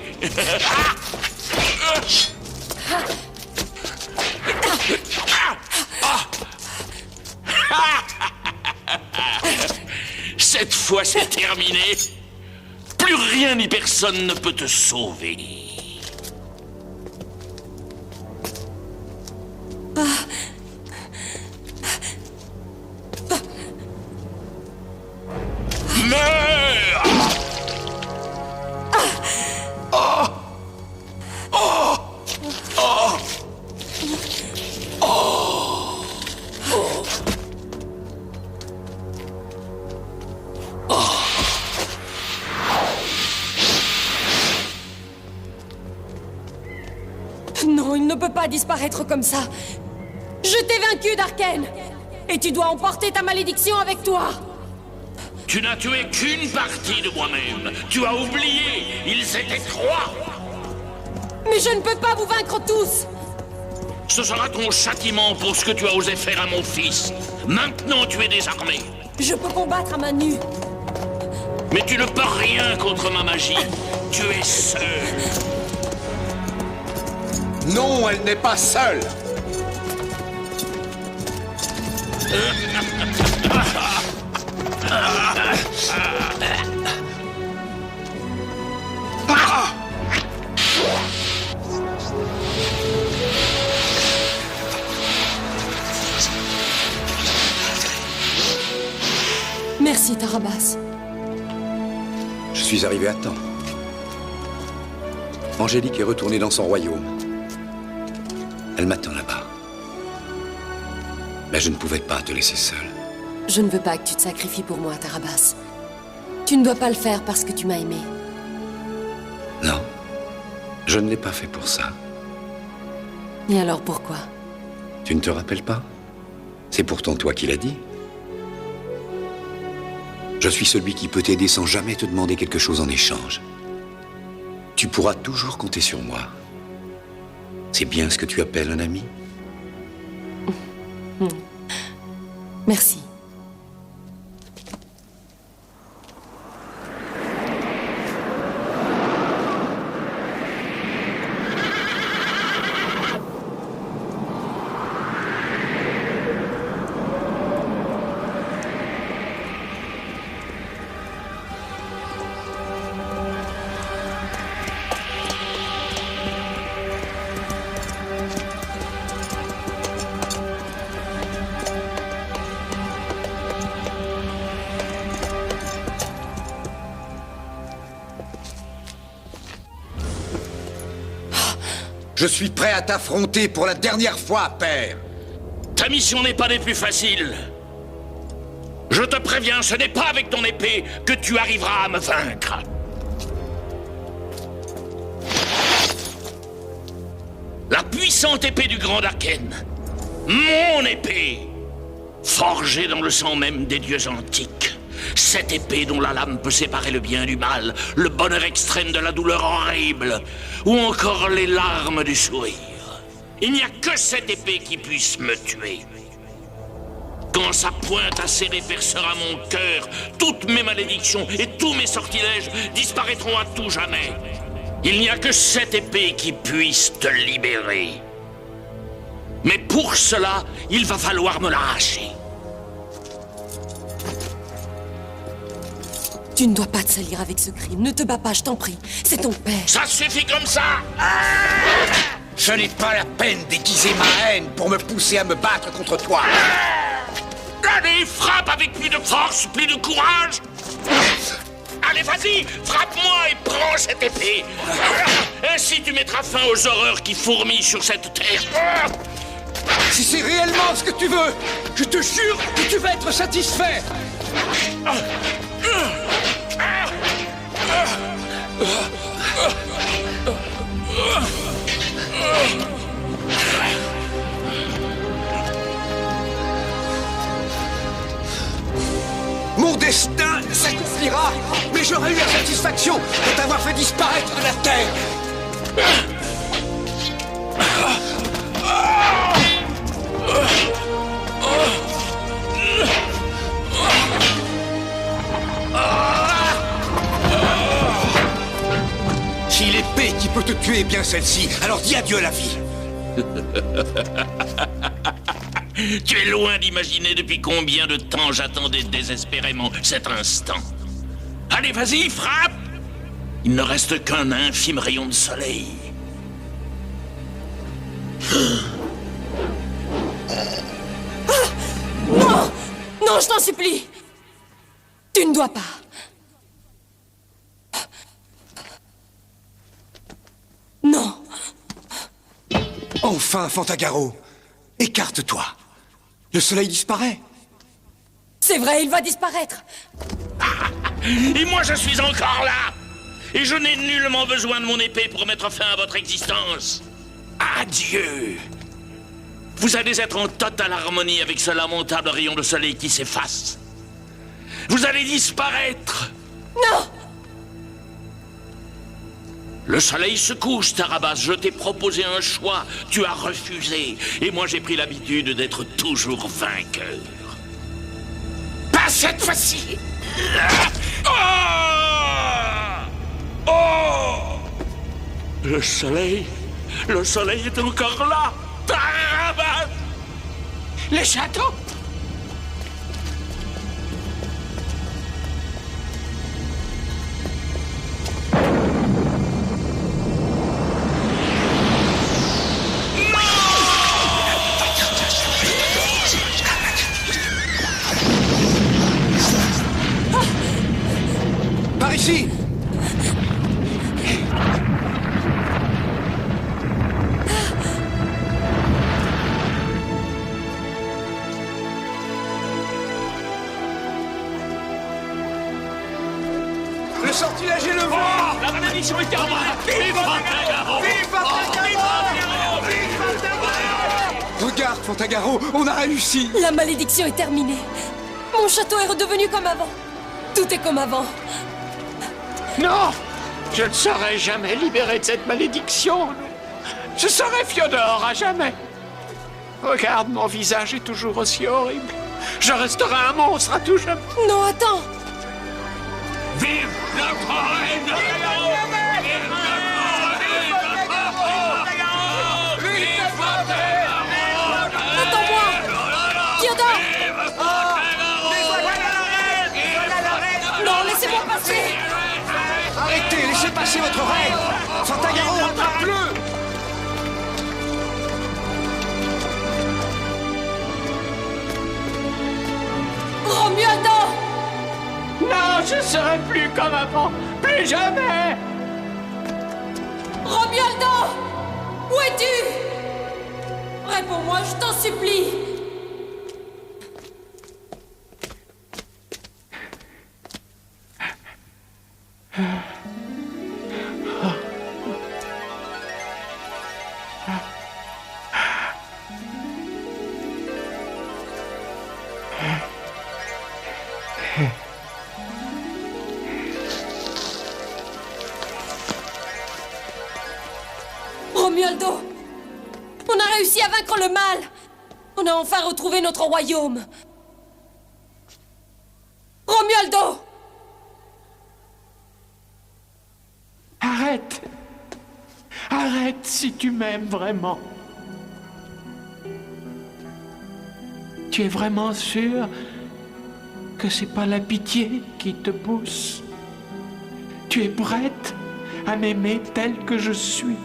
Cette fois, c'est terminé. Plus rien ni personne ne peut te sauver. Meurs! Oh! Oh! Oh! Oh! Non, il ne peut pas disparaître comme ça. Je t'ai vaincu, Darken. Et tu dois emporter ta malédiction avec toi. Tu n'as tué qu'une partie de moi-même. Tu as oublié, ils étaient 3. Mais je ne peux pas vous vaincre tous. Ce sera ton châtiment pour ce que tu as osé faire à mon fils. Maintenant, tu es désarmé. Je peux combattre à main nue. Mais tu ne peux rien contre ma magie. Tu es seul. Non, elle n'est pas seule. Merci, Tarabas. suis arrivé à temps. Angélique est retournée dans son royaume. Elle m'attend là-bas. Mais je ne pouvais pas te laisser seule. Je ne veux pas que tu te sacrifies pour moi, Tarabas. Tu ne dois pas le faire parce que tu m'as aimé. Non, je ne l'ai pas fait pour ça. Et alors pourquoi? Tu ne te rappelles pas? C'est pourtant toi qui l'as dit. Je suis celui qui peut t'aider sans jamais te demander quelque chose en échange. Tu pourras toujours compter sur moi. C'est bien ce que tu appelles un ami? Merci. Je suis prêt à t'affronter pour la dernière fois, père. Ta mission n'est pas des plus faciles. Je te préviens, ce n'est pas avec ton épée que tu arriveras à me vaincre. La puissante épée du Grand Arken. Mon épée. Forgée dans le sang même des dieux antiques. Cette épée dont la lame peut séparer le bien du mal, le bonheur extrême de la douleur horrible, ou encore les larmes du sourire. Il n'y a que cette épée qui puisse me tuer. Quand sa pointe acérée percera mon cœur, toutes mes malédictions et tous mes sortilèges disparaîtront à tout jamais. Il n'y a que cette épée qui puisse te libérer. Mais pour cela, il va falloir me l'arracher. Tu ne dois pas te salir avec ce crime. Ne te bats pas, je t'en prie. C'est ton père. Ça suffit comme ça! Ce n'est pas la peine d'aiguiser ma haine pour me pousser à me battre contre toi. Allez, frappe avec plus de force, plus de courage! Allez, vas-y, frappe-moi et prends cette épée! Ainsi tu mettras fin aux horreurs qui fourmillent sur cette terre. Si c'est réellement ce que tu veux, je te jure que tu vas être satisfait. Mon destin s'accomplira, mais j'aurai eu la satisfaction de t'avoir fait disparaître de la terre. Si l'épée qui peut te tuer est bien celle-ci, alors dis adieu à la vie. Tu es loin d'imaginer depuis combien de temps j'attendais désespérément cet instant. Allez, vas-y, frappe! Il ne reste qu'un infime rayon de soleil. Non! Non, je t'en supplie! Tu ne dois pas. Non. Enfin, Fantagaro, écarte-toi. Le soleil disparaît. C'est vrai, il va disparaître. Et moi, je suis encore là! Et je n'ai nullement besoin de mon épée pour mettre fin à votre existence. Adieu! Vous allez être en totale harmonie avec ce lamentable rayon de soleil qui s'efface. Vous allez disparaître! Non! Le soleil se couche, Tarabas. Je t'ai proposé un choix. Tu as refusé. Et moi, j'ai pris l'habitude d'être toujours vainqueur. Pas cette fois-ci! Oh! Oh! Le soleil est encore là! Tarabas! Le château! Par ici! malédiction est terminée. Vive Fantagaro! Vive Fantagaro! Vive Fantagaro! Regarde, Fantagaro, on a réussi! La malédiction est terminée. Mon château est redevenu comme avant. Tout est comme avant. Non! Je ne serai jamais libéré de cette malédiction. Je serai Fiodor à jamais. Regarde, mon visage est toujours aussi horrible. Je resterai un monstre à tout jamais. Non, attends. Vive notre reine! Attends-moi. Fiodor. Non, laissez-moi passer. Arrêtez, laissez passer votre reine! Fantagaro, attrape-le! Romualdo. Non, je serai plus comme avant. Plus jamais. Romualdo. Où es-tu? Réponds-moi, je t'en supplie. Romualdo, on a réussi à vaincre le mal. On a enfin retrouvé notre royaume. Romualdo! Arrête. Arrête si tu m'aimes vraiment. Tu es vraiment sûr que c'est pas la pitié qui te pousse? Tu es prête à m'aimer tel que je suis?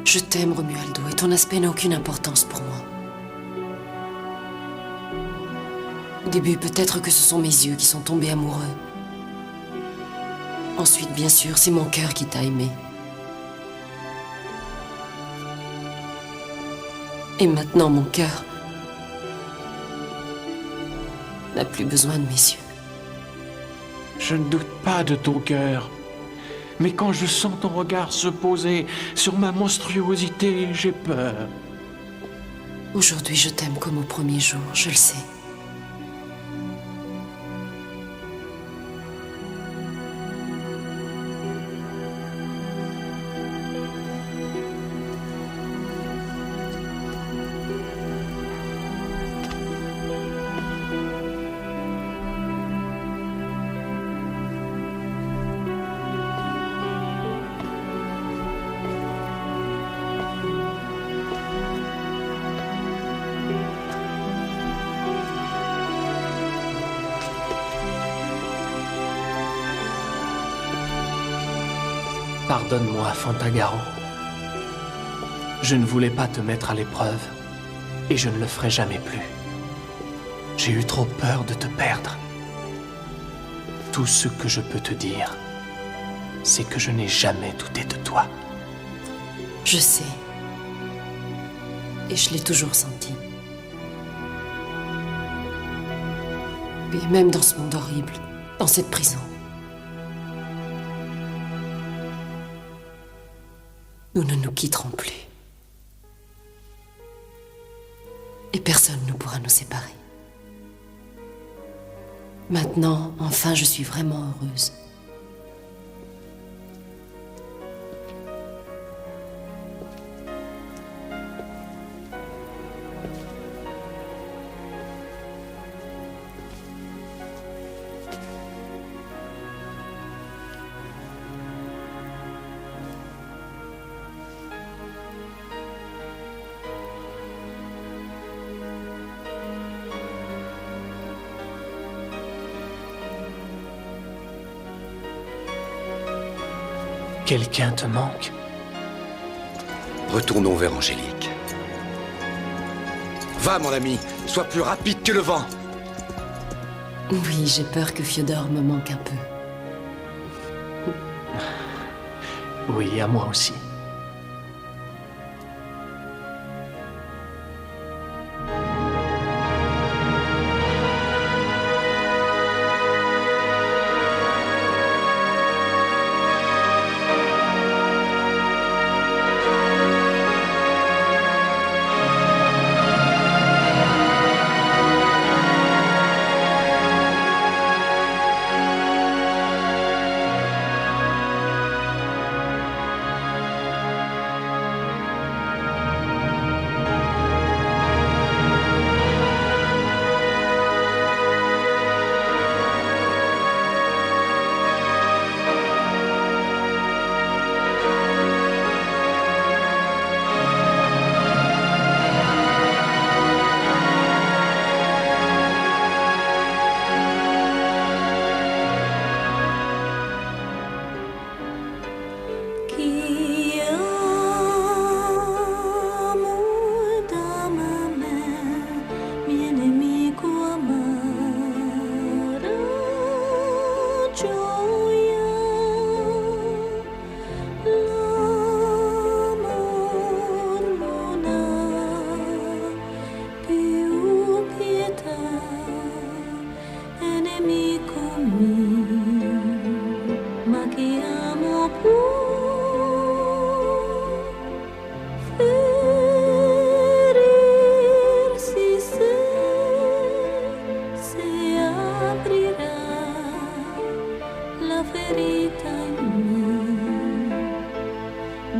Je t'aime, Romualdo, et ton aspect n'a aucune importance pour moi. Au début, peut-être que ce sont mes yeux qui sont tombés amoureux. Ensuite, bien sûr, c'est mon cœur qui t'a aimé. Et maintenant, mon cœur n'a plus besoin de mes yeux. Je ne doute pas de ton cœur. Mais quand je sens ton regard se poser sur ma monstruosité, j'ai peur. Aujourd'hui, je t'aime comme au premier jour, je le sais. Pardonne-moi, Fantagaro. Je ne voulais pas te mettre à l'épreuve, et je ne le ferai jamais plus. J'ai eu trop peur de te perdre. Tout ce que je peux te dire, c'est que je n'ai jamais douté de toi. Je sais. Et je l'ai toujours senti. Et même dans ce monde horrible, dans cette prison. Nous ne nous quitterons plus. Et personne ne pourra nous séparer. Maintenant, enfin, je suis vraiment heureuse. Quelqu'un te manque? Retournons vers Angélique. Va, mon ami, sois plus rapide que le vent. Oui, j'ai peur que Fiodor me manque un peu. Oui, à moi aussi.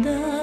Da